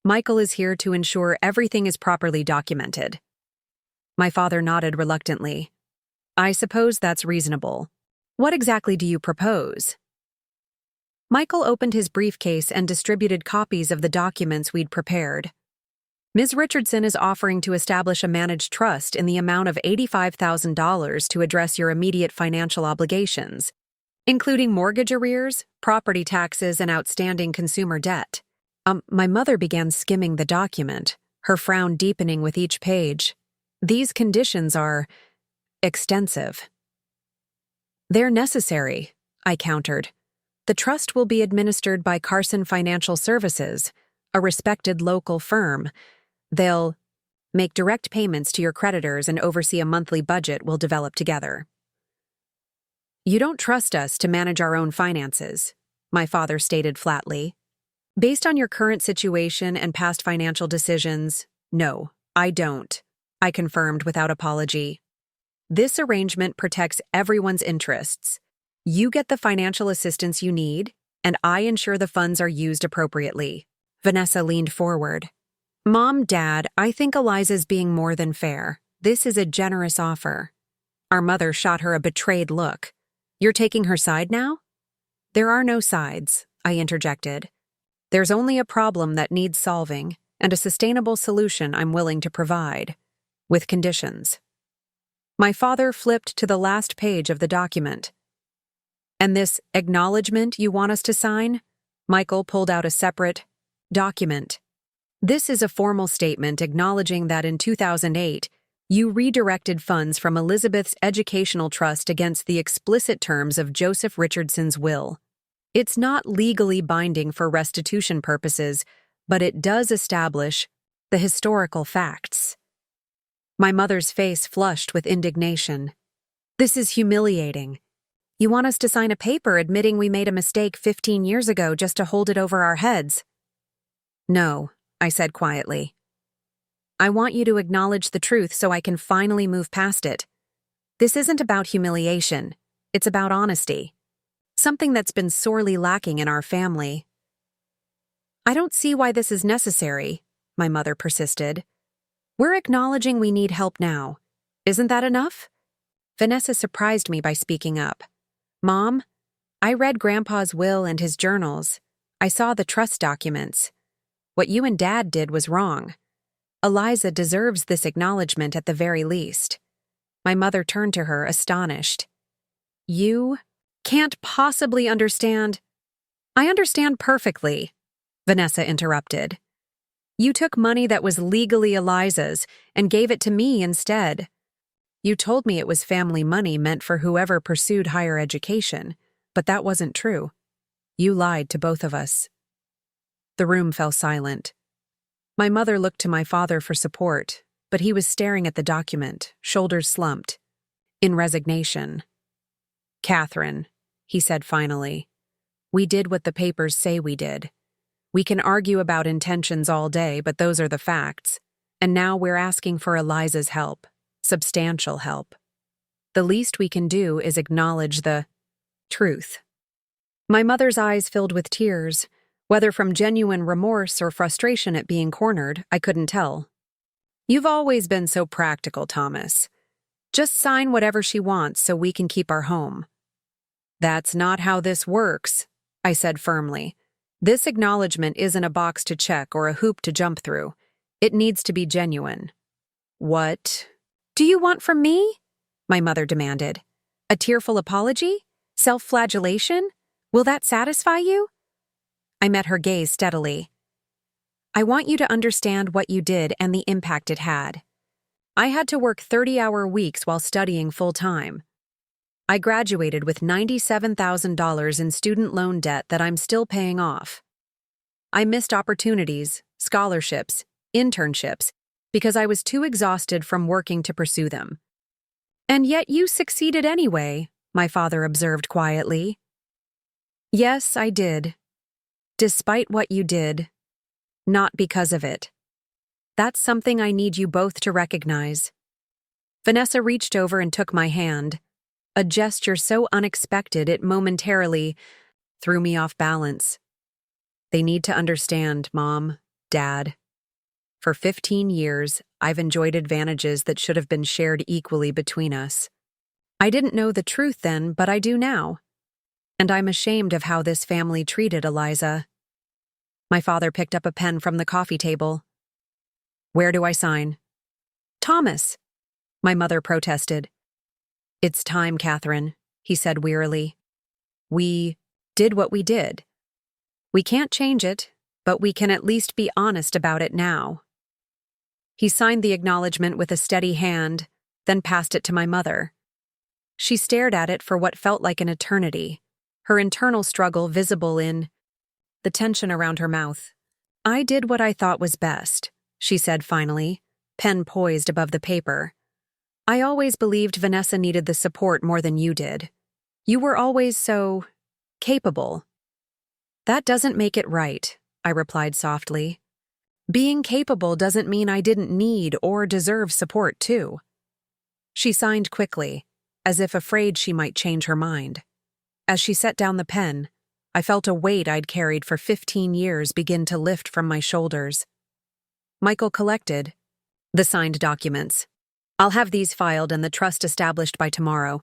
Michael is here to ensure everything is properly documented." My father nodded reluctantly. "I suppose that's reasonable. What exactly do you propose?" Michael opened his briefcase and distributed copies of the documents we'd prepared. "Ms. Richardson is offering to establish a managed trust in the amount of $85,000 to address your immediate financial obligations, including mortgage arrears, property taxes, and outstanding consumer debt." My mother began skimming the document, her frown deepening with each page. "These conditions are extensive." "They're necessary," I countered. "The trust will be administered by Carson Financial Services, a respected local firm. They'll make direct payments to your creditors and oversee a monthly budget we'll develop together." "You don't trust us to manage our own finances," my father stated flatly. "Based on your current situation and past financial decisions, no, I don't," I confirmed without apology. "This arrangement protects everyone's interests. You get the financial assistance you need, and I ensure the funds are used appropriately." Vanessa leaned forward. "Mom, Dad, I think Eliza's being more than fair. This is a generous offer." Our mother shot her a betrayed look. "You're taking her side now?" "There are no sides," I interjected. "There's only a problem that needs solving, and a sustainable solution I'm willing to provide, with conditions." My father flipped to the last page of the document. "And this acknowledgement you want us to sign?" Michael pulled out a separate document. "This is a formal statement acknowledging that in 2008, you redirected funds from Elizabeth's educational trust against the explicit terms of Joseph Richardson's will. It's not legally binding for restitution purposes, but it does establish the historical facts." My mother's face flushed with indignation. "This is humiliating. You want us to sign a paper admitting we made a mistake 15 years ago just to hold it over our heads?" "No," I said quietly. I want you to acknowledge the truth so I can finally move past it. This isn't about humiliation. It's about honesty. Something that's been sorely lacking in our family. I don't see why this is necessary, my mother persisted. We're acknowledging we need help now. Isn't that enough? Vanessa surprised me by speaking up. Mom, I read Grandpa's will and his journals. I saw the trust documents. What you and Dad did was wrong. Eliza deserves this acknowledgement at the very least. My mother turned to her, astonished. You can't possibly understand. I understand perfectly, Vanessa interrupted. You took money that was legally Eliza's and gave it to me instead. You told me it was family money meant for whoever pursued higher education, but that wasn't true. You lied to both of us. The room fell silent. My mother looked to my father for support, but he was staring at the document, shoulders slumped, in resignation. Catherine, he said finally, we did what the papers say we did. We can argue about intentions all day, but those are the facts. And now we're asking for Eliza's help, substantial help. The least we can do is acknowledge the truth. My mother's eyes filled with tears. Whether from genuine remorse or frustration at being cornered, I couldn't tell. You've always been so practical, Thomas. Just sign whatever she wants so we can keep our home. That's not how this works, I said firmly. This acknowledgement isn't a box to check or a hoop to jump through. It needs to be genuine. What do you want from me? My mother demanded. A tearful apology? Self-flagellation? Will that satisfy you? I met her gaze steadily. I want you to understand what you did and the impact it had. I had to work 30-hour weeks while studying full-time. I graduated with $97,000 in student loan debt that I'm still paying off. I missed opportunities, scholarships, internships, because I was too exhausted from working to pursue them. And yet you succeeded anyway, my father observed quietly. Yes, I did. Despite what you did, not because of it. That's something I need you both to recognize. Vanessa reached over and took my hand, a gesture so unexpected it momentarily threw me off balance. They need to understand, Mom, Dad. For 15 years, I've enjoyed advantages that should have been shared equally between us. I didn't know the truth then, but I do now. And I'm ashamed of how this family treated Eliza. My father picked up a pen from the coffee table. Where do I sign? Thomas, my mother protested. It's time, Catherine, he said wearily. We did what we did. We can't change it, but we can at least be honest about it now. He signed the acknowledgement with a steady hand, then passed it to my mother. She stared at it for what felt like an eternity, her internal struggle visible in the tension around her mouth. I did what I thought was best, she said finally, pen poised above the paper. I always believed Vanessa needed the support more than you did. You were always so capable. That doesn't make it right, I replied softly. Being capable doesn't mean I didn't need or deserve support too. She signed quickly, as if afraid she might change her mind. As she set down the pen, I felt a weight I'd carried for 15 years begin to lift from my shoulders. Michael collected the signed documents. I'll have these filed and the trust established by tomorrow.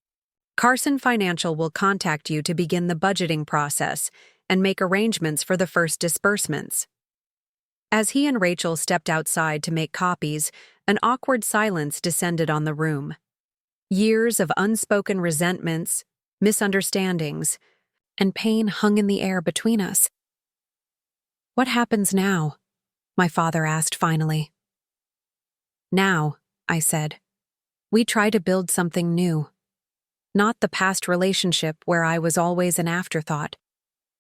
Carson Financial will contact you to begin the budgeting process and make arrangements for the first disbursements. As he and Rachel stepped outside to make copies, an awkward silence descended on the room. Years of unspoken resentments, misunderstandings, and pain hung in the air between us. What happens now? My father asked finally. Now, I said, we try to build something new. Not the past relationship where I was always an afterthought,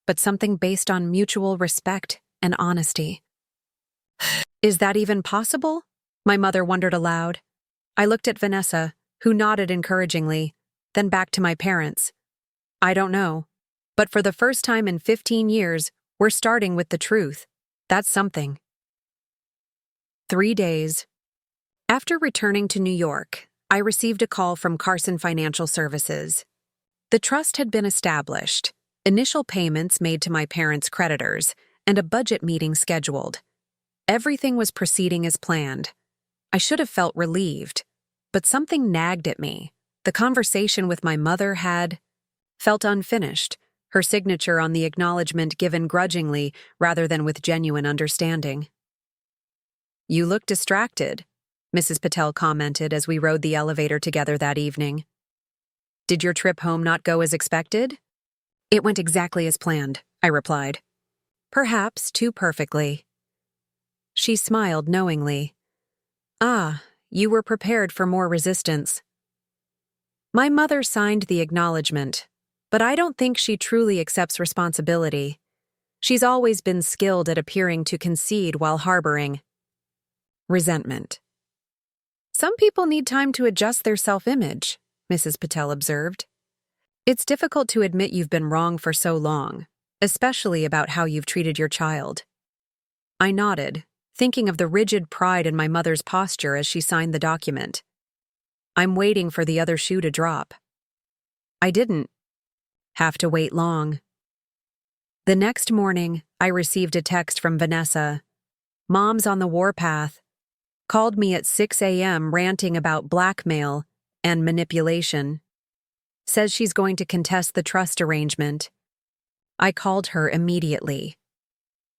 but something based on mutual respect and honesty. Is that even possible? My mother wondered aloud. I looked at Vanessa, who nodded encouragingly, then back to my parents. I don't know, but for the first time in 15 years, we're starting with the truth. That's something. 3 days. After returning to New York, I received a call from Carson Financial Services. The trust had been established, initial payments made to my parents' creditors, and a budget meeting scheduled. Everything was proceeding as planned. I should have felt relieved, but something nagged at me. The conversation with my mother had felt unfinished, her signature on the acknowledgement given grudgingly rather than with genuine understanding. "You look distracted," Mrs. Patel commented as we rode the elevator together that evening. "Did your trip home not go as expected?" "It went exactly as planned," I replied. "Perhaps too perfectly." She smiled knowingly. "Ah, you were prepared for more resistance." My mother signed the acknowledgement, but I don't think she truly accepts responsibility. She's always been skilled at appearing to concede while harboring resentment. "Some people need time to adjust their self-image," Mrs. Patel observed. "It's difficult to admit you've been wrong for so long, especially about how you've treated your child." I nodded, thinking of the rigid pride in my mother's posture as she signed the document. I'm waiting for the other shoe to drop. I didn't have to wait long. The next morning, I received a text from Vanessa. "Mom's on the warpath. Called me at 6 a.m. ranting about blackmail and manipulation. Says she's going to contest the trust arrangement." I called her immediately.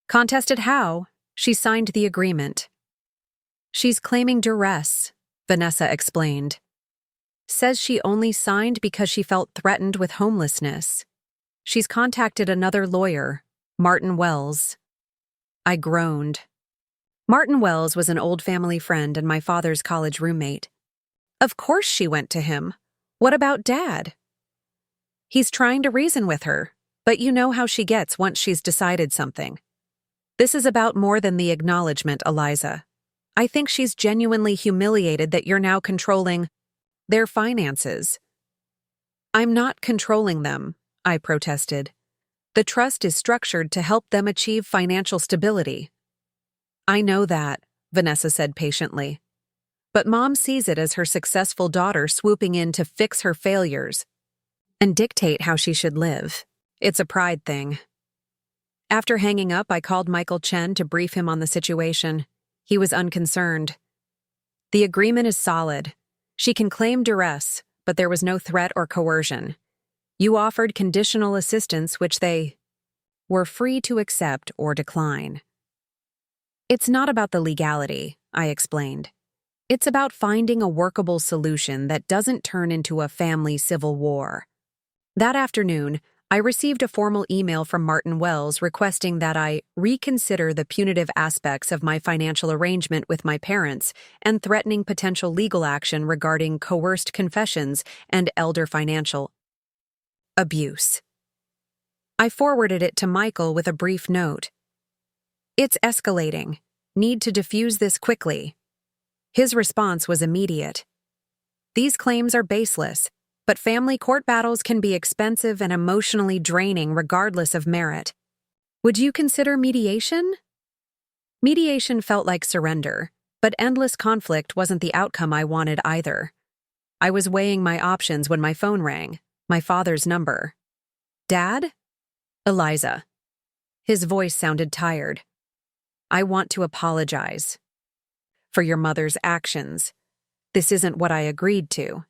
"Contested how?" She signed the agreement. "She's claiming duress," Vanessa explained. "Says she only signed because she felt threatened with homelessness. She's contacted another lawyer, Martin Wells." I groaned. Martin Wells was an old family friend and my father's college roommate. Of course she went to him. What about Dad? "He's trying to reason with her, but you know how she gets once she's decided something. This is about more than the acknowledgement, Eliza. I think she's genuinely humiliated that you're now controlling their finances." "I'm not controlling them," I protested. "The trust is structured to help them achieve financial stability." "I know that," Vanessa said patiently. "But Mom sees it as her successful daughter swooping in to fix her failures and dictate how she should live. It's a pride thing." After hanging up, I called Michael Chen to brief him on the situation. He was unconcerned. "The agreement is solid. She can claim duress, but there was no threat or coercion. You offered conditional assistance which they were free to accept or decline." "It's not about the legality," I explained. "It's about finding a workable solution that doesn't turn into a family civil war." That afternoon, I received a formal email from Martin Wells requesting that I reconsider the punitive aspects of my financial arrangement with my parents and threatening potential legal action regarding coerced confessions and elder financial abuse. I forwarded it to Michael with a brief note. "It's escalating. Need to defuse this quickly." His response was immediate. "These claims are baseless, but family court battles can be expensive and emotionally draining regardless of merit. Would you consider mediation?" Mediation felt like surrender, but endless conflict wasn't the outcome I wanted either. I was weighing my options when my phone rang, my father's number. "Dad?" "Eliza." His voice sounded tired. "I want to apologize for your mother's actions. This isn't what I agreed to."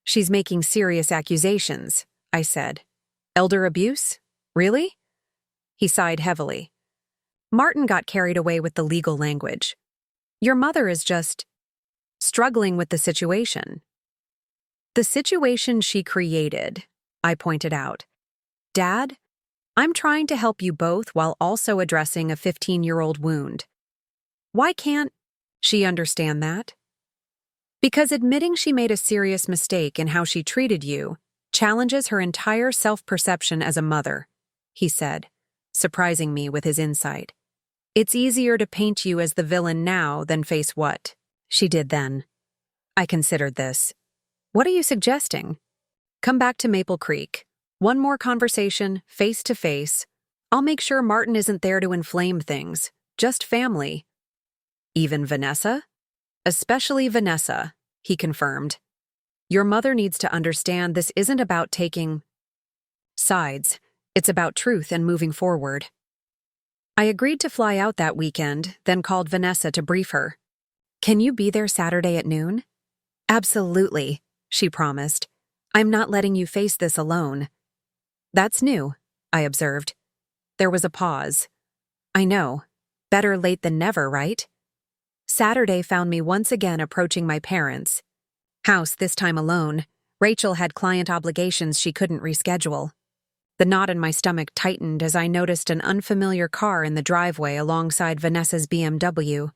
"She's making serious accusations," I said. "Elder abuse? Really?" He sighed heavily. "Martin got carried away with the legal language. Your mother is just struggling with the situation." "The situation she created," I pointed out. "Dad, I'm trying to help you both while also addressing a 15-year-old wound. Why can't she understand that?" "Because admitting she made a serious mistake in how she treated you challenges her entire self-perception as a mother," he said, surprising me with his insight. "It's easier to paint you as the villain now than face what she did then." I considered this. "What are you suggesting?" "Come back to Maple Creek. One more conversation, face to face. I'll make sure Martin isn't there to inflame things. Just family." Even Vanessa? Especially Vanessa, he confirmed. Your mother needs to understand this isn't about taking sides. It's about truth and moving forward. I agreed to fly out that weekend, then called Vanessa to brief her. Can you be there Saturday at noon? Absolutely, she promised. I'm not letting you face this alone. That's new, I observed. There was a pause. I know. Better late than never, right? Saturday found me once again approaching my parents' house, this time alone. Rachel had client obligations she couldn't reschedule. The knot in my stomach tightened as I noticed an unfamiliar car in the driveway alongside Vanessa's BMW.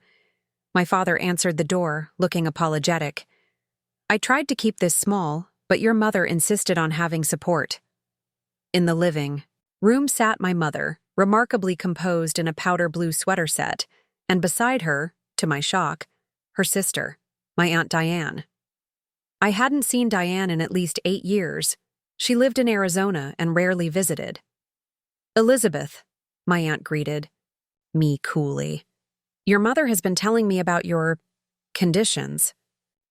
My father answered the door, looking apologetic. I tried to keep this small, but your mother insisted on having support. In the living room sat my mother, remarkably composed in a powder blue sweater set, and beside her, to my shock, her sister, my Aunt Diane. I hadn't seen Diane in at least 8 years. She lived in Arizona and rarely visited. Elizabeth, my aunt greeted me coolly. Your mother has been telling me about your conditions.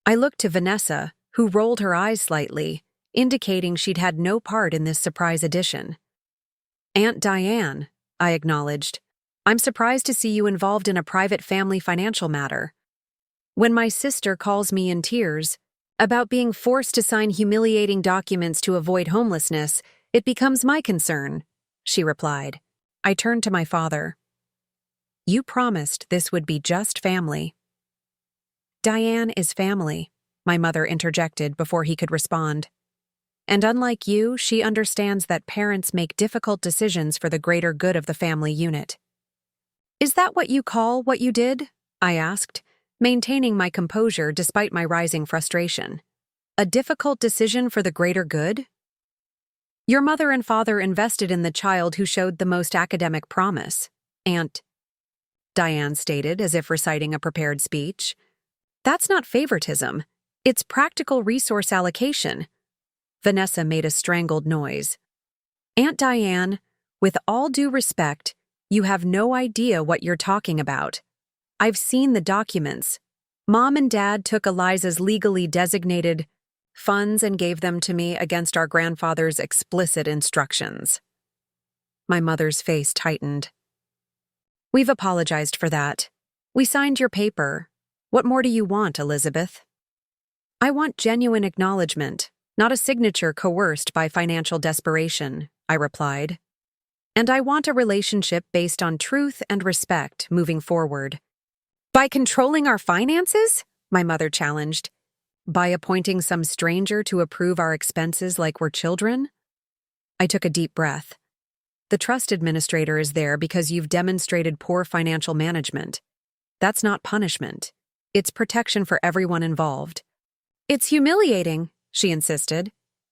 I looked to Vanessa, who rolled her eyes slightly, indicating she'd had no part in this surprise addition. Aunt Diane, I acknowledged. I'm surprised to see you involved in a private family financial matter. When my sister calls me in tears about being forced to sign humiliating documents to avoid homelessness, it becomes my concern, she replied. I turned to my father. You promised this would be just family. Diane is family, my mother interjected before he could respond. And unlike you, she understands that parents make difficult decisions for the greater good of the family unit. Is that what you call what you did? I asked, maintaining my composure despite my rising frustration. A difficult decision for the greater good? Your mother and father invested in the child who showed the most academic promise, Aunt Diane stated as if reciting a prepared speech. That's not favoritism. It's practical resource allocation. Vanessa made a strangled noise. Aunt Diane, with all due respect, you have no idea what you're talking about. I've seen the documents. Mom and Dad took Eliza's legally designated funds and gave them to me against our grandfather's explicit instructions. My mother's face tightened. We've apologized for that. We signed your paper. What more do you want, Elizabeth? I want genuine acknowledgement, not a signature coerced by financial desperation, I replied. And I want a relationship based on truth and respect moving forward. By controlling our finances? My mother challenged. By appointing some stranger to approve our expenses like we're children? I took a deep breath. The trust administrator is there because you've demonstrated poor financial management. That's not punishment. It's protection for everyone involved. It's humiliating, she insisted,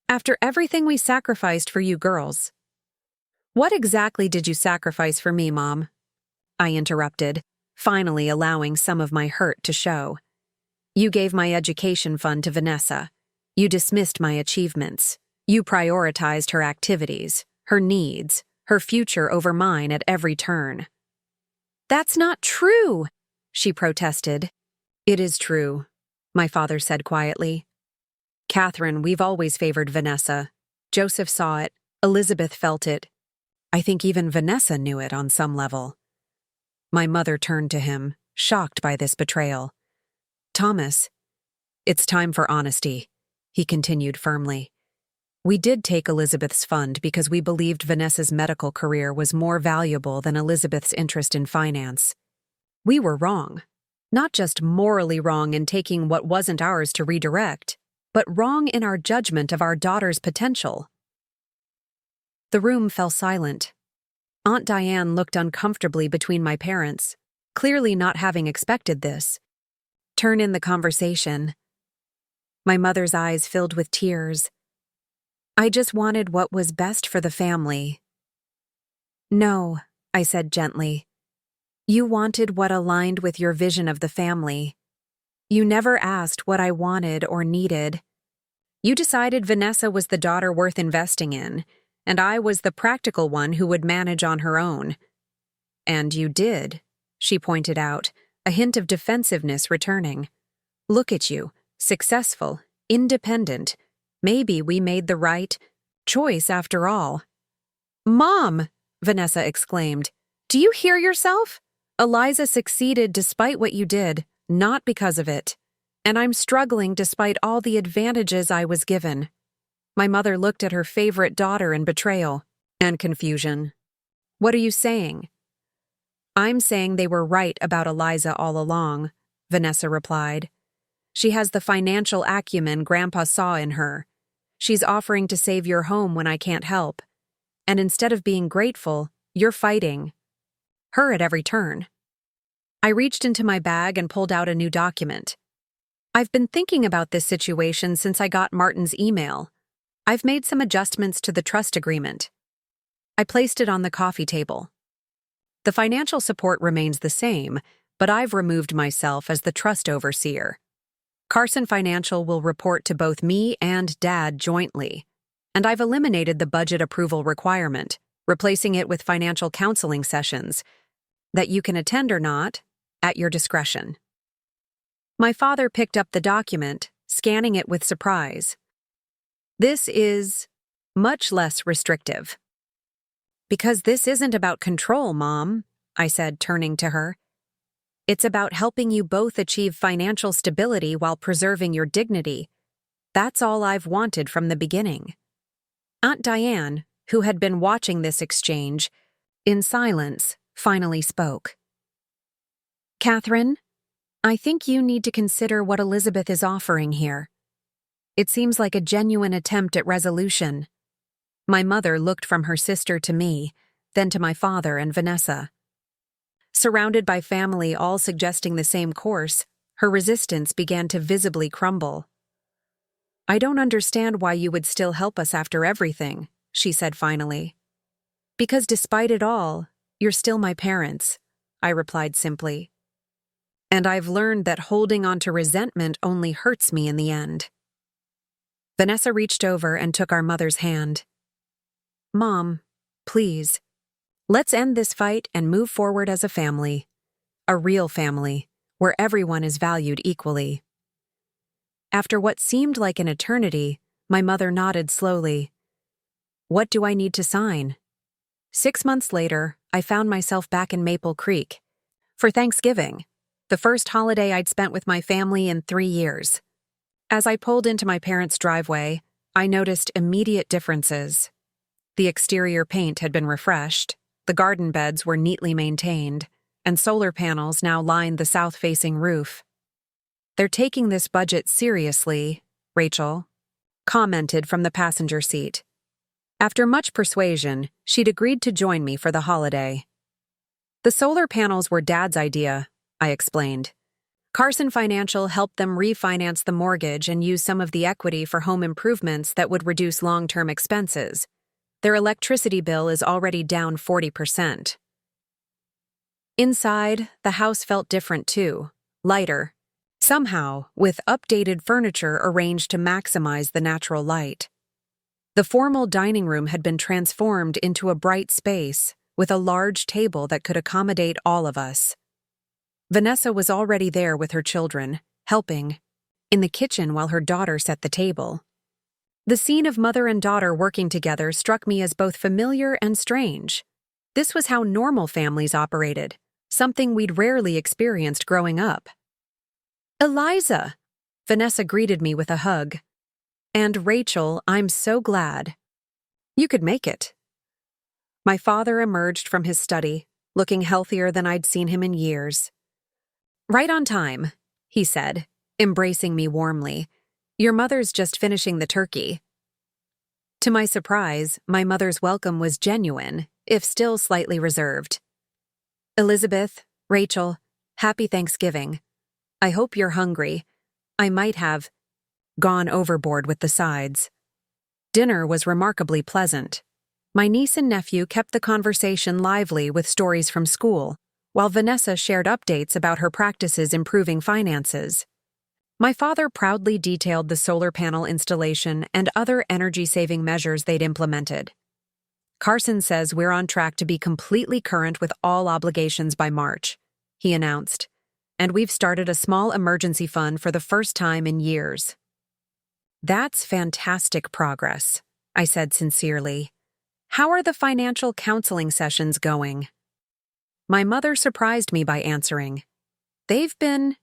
after everything we sacrificed for you girls. What exactly did you sacrifice for me, Mom? I interrupted, finally allowing some of my hurt to show. You gave my education fund to Vanessa. You dismissed my achievements. You prioritized her activities, her needs, her future over mine at every turn. That's not true, she protested. It is true, my father said quietly. Catherine, we've always favored Vanessa. Joseph saw it. Elizabeth felt it. I think even Vanessa knew it on some level. My mother turned to him, shocked by this betrayal. Thomas, it's time for honesty, he continued firmly. We did take Elizabeth's fund because we believed Vanessa's medical career was more valuable than Elizabeth's interest in finance. We were wrong. Not just morally wrong in taking what wasn't ours to redirect, but wrong in our judgment of our daughter's potential. The room fell silent. Aunt Diane looked uncomfortably between my parents, clearly not having expected this. Turn in the conversation. My mother's eyes filled with tears. I just wanted what was best for the family. No, I said gently. You wanted what aligned with your vision of the family. You never asked what I wanted or needed. You decided Vanessa was the daughter worth investing in, and I was the practical one who would manage on her own. And you did, she pointed out, a hint of defensiveness returning. Look at you, successful, independent. Maybe we made the right choice after all. Mom, Vanessa exclaimed, do you hear yourself? Eliza succeeded despite what you did, not because of it. And I'm struggling despite all the advantages I was given. My mother looked at her favorite daughter in betrayal and confusion. What are you saying? I'm saying they were right about Eliza all along, Vanessa replied. She has the financial acumen Grandpa saw in her. She's offering to save your home when I can't help. And instead of being grateful, you're fighting her at every turn. I reached into my bag and pulled out a new document. I've been thinking about this situation since I got Martin's email. I've made some adjustments to the trust agreement. I placed it on the coffee table. The financial support remains the same, but I've removed myself as the trust overseer. Carson Financial will report to both me and Dad jointly, and I've eliminated the budget approval requirement, replacing it with financial counseling sessions that you can attend or not, at your discretion. My father picked up the document, scanning it with surprise. This is much less restrictive. Because this isn't about control, Mom, I said, turning to her. It's about helping you both achieve financial stability while preserving your dignity. That's all I've wanted from the beginning. Aunt Diane, who had been watching this exchange, in silence, finally spoke. Catherine, I think you need to consider what Elizabeth is offering here. It seems like a genuine attempt at resolution. My mother looked from her sister to me, then to my father and Vanessa. Surrounded by family all suggesting the same course, her resistance began to visibly crumble. I don't understand why you would still help us after everything, she said finally. Because despite it all, you're still my parents, I replied simply. And I've learned that holding on to resentment only hurts me in the end. Vanessa reached over and took our mother's hand. Mom, please, let's end this fight and move forward as a family. A real family, where everyone is valued equally. After what seemed like an eternity, my mother nodded slowly. What do I need to sign? 6 months later, I found myself back in Maple Creek. For Thanksgiving, the first holiday I'd spent with my family in 3 years. As I pulled into my parents' driveway, I noticed immediate differences. The exterior paint had been refreshed, the garden beds were neatly maintained, and solar panels now lined the south-facing roof. They're taking this budget seriously, Rachel commented from the passenger seat. After much persuasion, she'd agreed to join me for the holiday. The solar panels were Dad's idea, I explained. Carson Financial helped them refinance the mortgage and use some of the equity for home improvements that would reduce long-term expenses. Their electricity bill is already down 40%. Inside, the house felt different too, lighter, somehow with updated furniture arranged to maximize the natural light. The formal dining room had been transformed into a bright space with a large table that could accommodate all of us. Vanessa was already there with her children, helping, in the kitchen while her daughter set the table. The scene of mother and daughter working together struck me as both familiar and strange. This was how normal families operated, something we'd rarely experienced growing up. Eliza! Vanessa greeted me with a hug. And Rachel, I'm so glad. You could make it. My father emerged from his study, looking healthier than I'd seen him in years. Right on time, he said, embracing me warmly. Your mother's just finishing the turkey. To my surprise, my mother's welcome was genuine, if still slightly reserved. Elizabeth, Rachel, happy Thanksgiving. I hope you're hungry. I might have gone overboard with the sides. Dinner was remarkably pleasant. My niece and nephew kept the conversation lively with stories from school, while Vanessa shared updates about her practices improving finances. My father proudly detailed the solar panel installation and other energy-saving measures they'd implemented. Carson says we're on track to be completely current with all obligations by March, he announced, and we've started a small emergency fund for the first time in years." "That's fantastic progress," I said sincerely. "How are the financial counseling sessions going?" My mother surprised me by answering, "They've been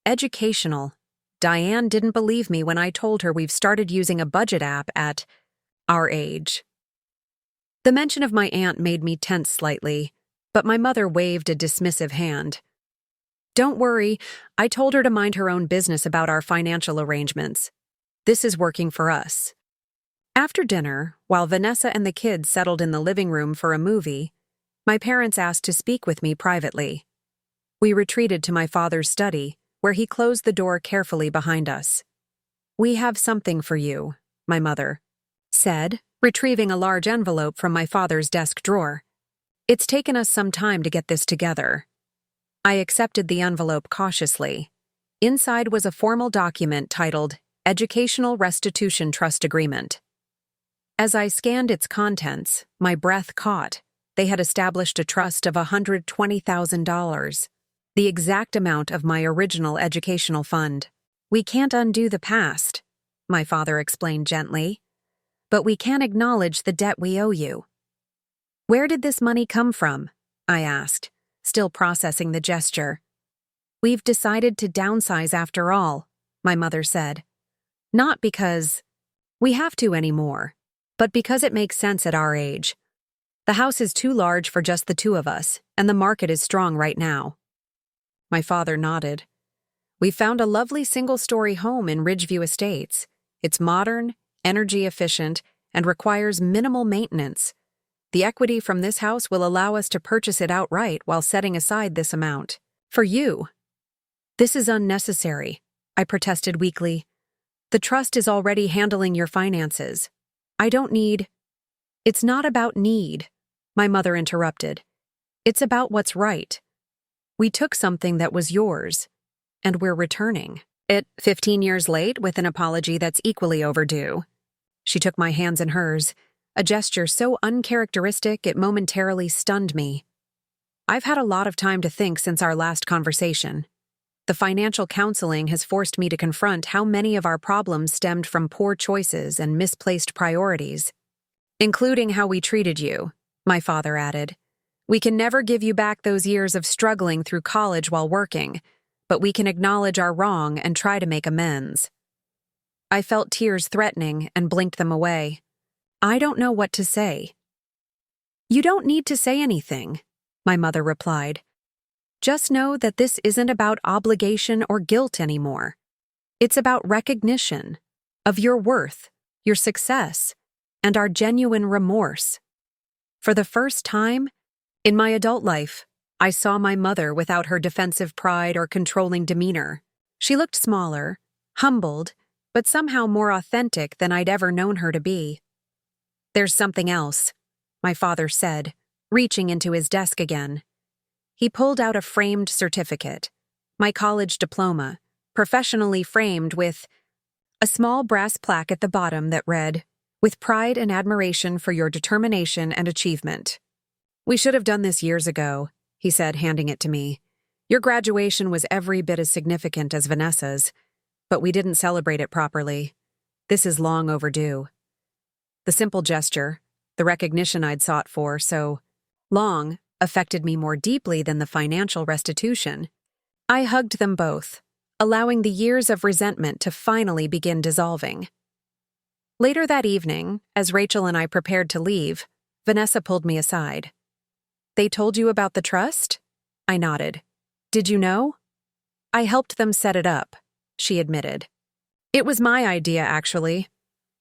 educational." Diane didn't believe me when I told her we've started using a budget app at our age. The mention of my aunt made me tense slightly, but my mother waved a dismissive hand. "Don't worry, I told her to mind her own business about our financial arrangements. This is working for us." After dinner, while Vanessa and the kids settled in the living room for a movie, my parents asked to speak with me privately. We retreated to my father's study, where he closed the door carefully behind us. "We have something for you," my mother said, retrieving a large envelope from my father's desk drawer. "It's taken us some time to get this together." I accepted the envelope cautiously. Inside was a formal document titled Educational Restitution Trust Agreement. As I scanned its contents, my breath caught. They had established a trust of $120,000, the exact amount of my original educational fund. "We can't undo the past," my father explained gently, "but we can acknowledge the debt we owe you." "Where did this money come from?" I asked, still processing the gesture. "We've decided to downsize after all," my mother said. "Not because we have to anymore, but because it makes sense at our age. The house is too large for just the two of us, and the market is strong right now." My father nodded. "We found a lovely single-story home in Ridgeview Estates. It's modern, energy efficient, and requires minimal maintenance. The equity from this house will allow us to purchase it outright while setting aside this amount. For you." "This is unnecessary," I protested weakly. "The trust is already handling your finances. I don't need—" "It's not about need," my mother interrupted. "It's about what's right. We took something that was yours, and we're returning it 15 years late with an apology that's equally overdue." She took my hands in hers, a gesture so uncharacteristic it momentarily stunned me. I've had a lot of time to think since our last conversation. The financial counseling has forced me to confront how many of our problems stemmed from poor choices and misplaced priorities. "Including how we treated you," my father added. "We can never give you back those years of struggling through college while working, but we can acknowledge our wrong and try to make amends." I felt tears threatening and blinked them away. I don't know what to say. "You don't need to say anything," my mother replied. "Just know that this isn't about obligation or guilt anymore. It's about recognition of your worth, your success, and our genuine remorse." For the first time in my adult life, I saw my mother without her defensive pride or controlling demeanor. She looked smaller, humbled, but somehow more authentic than I'd ever known her to be. "There's something else," my father said, reaching into his desk again. He pulled out a framed certificate, my college diploma, professionally framed with a small brass plaque at the bottom that read, "With pride and admiration for your determination and achievement." "We should have done this years ago," he said, handing it to me. "Your graduation was every bit as significant as Vanessa's, but we didn't celebrate it properly. This is long overdue." The simple gesture, the recognition I'd sought for so long, affected me more deeply than the financial restitution. I hugged them both, allowing the years of resentment to finally begin dissolving. Later that evening, as Rachel and I prepared to leave, Vanessa pulled me aside. "They told you about the trust?" I nodded. "Did you know?" "I helped them set it up," she admitted. "It was my idea, actually.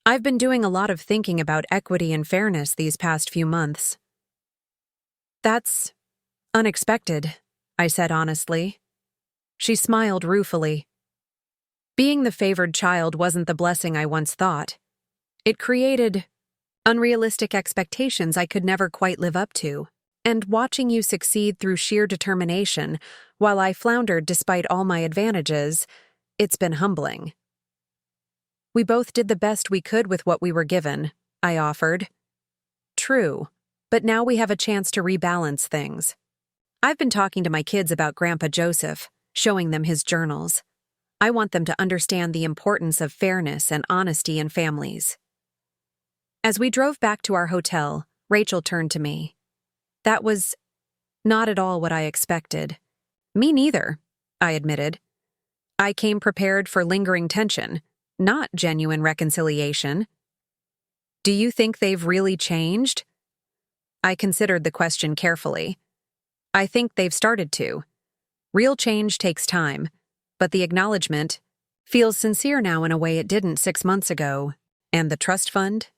I've been doing a lot of thinking about equity and fairness these past few months." "That's unexpected," I said honestly. She smiled ruefully. Being the favored child wasn't the blessing I once thought. It created unrealistic expectations I could never quite live up to. And watching you succeed through sheer determination, while I floundered despite all my advantages, it's been humbling. "We both did the best we could with what we were given," I offered. "True, but now we have a chance to rebalance things. I've been talking to my kids about Grandpa Joseph. showing them his journals. I want them to understand the importance of fairness and honesty in families. As we drove back to our hotel, Rachel turned to me. That was not at all what I expected. Me neither, I admitted. I came prepared for lingering tension, not genuine reconciliation. Do you think they've really changed? I considered the question carefully. I think they've started to. Real change takes time, but the acknowledgement feels sincere now in a way it didn't 6 months ago. And the trust fund?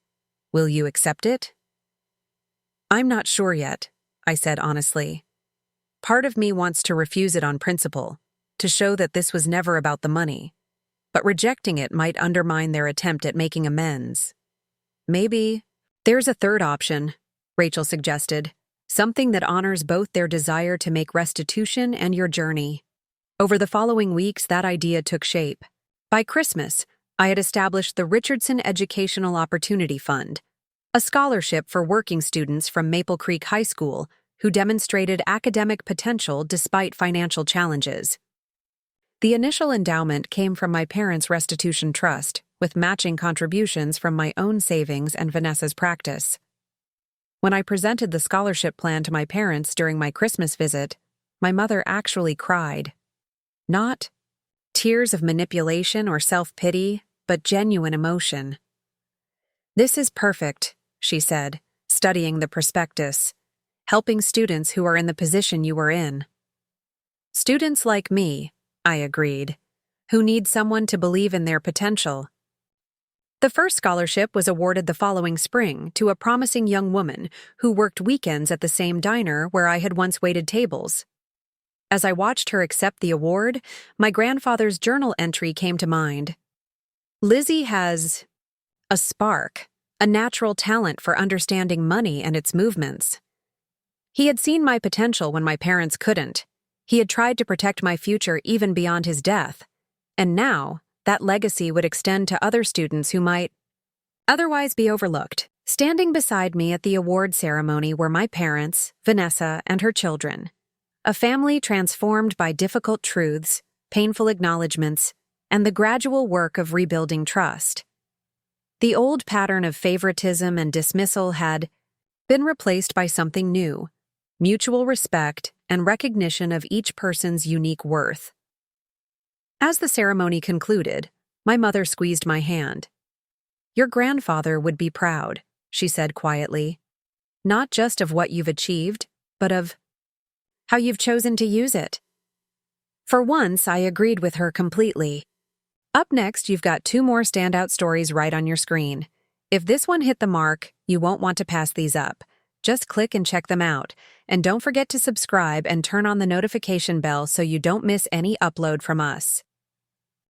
Will you accept it? I'm not sure yet, I said honestly. Part of me wants to refuse it on principle, to show that this was never about the money. But rejecting it might undermine their attempt at making amends. Maybe there's a third option, Rachel suggested, something that honors both their desire to make restitution and your journey. Over the following weeks, that idea took shape. By Christmas, I had established the Richardson Educational Opportunity Fund, a scholarship for working students from Maple Creek High School who demonstrated academic potential despite financial challenges. The initial endowment came from my parents' restitution trust, with matching contributions from my own savings and Vanessa's practice. When I presented the scholarship plan to my parents during my Christmas visit, my mother actually cried. Not tears of manipulation or self-pity, but genuine emotion. This is perfect, she said, studying the prospectus, helping students who are in the position you were in. Students like me, I agreed, who need someone to believe in their potential. The first scholarship was awarded the following spring to a promising young woman who worked weekends at the same diner where I had once waited tables. As I watched her accept the award, my grandfather's journal entry came to mind. Lizzie has a spark, a natural talent for understanding money and its movements. He had seen my potential when my parents couldn't. He had tried to protect my future even beyond his death. And now, that legacy would extend to other students who might otherwise be overlooked. Standing beside me at the award ceremony were my parents, Vanessa, and her children. A family transformed by difficult truths, painful acknowledgments, and the gradual work of rebuilding trust. The old pattern of favoritism and dismissal had been replaced by something new, mutual respect and recognition of each person's unique worth. As the ceremony concluded, my mother squeezed my hand. Your grandfather would be proud, she said quietly, not just of what you've achieved, but of how you've chosen to use it. For once, I agreed with her completely. Up next, you've got 2 more standout stories right on your screen. If this one hit the mark, you won't want to pass these up. Just click and check them out. And don't forget to subscribe and turn on the notification bell so you don't miss any upload from us.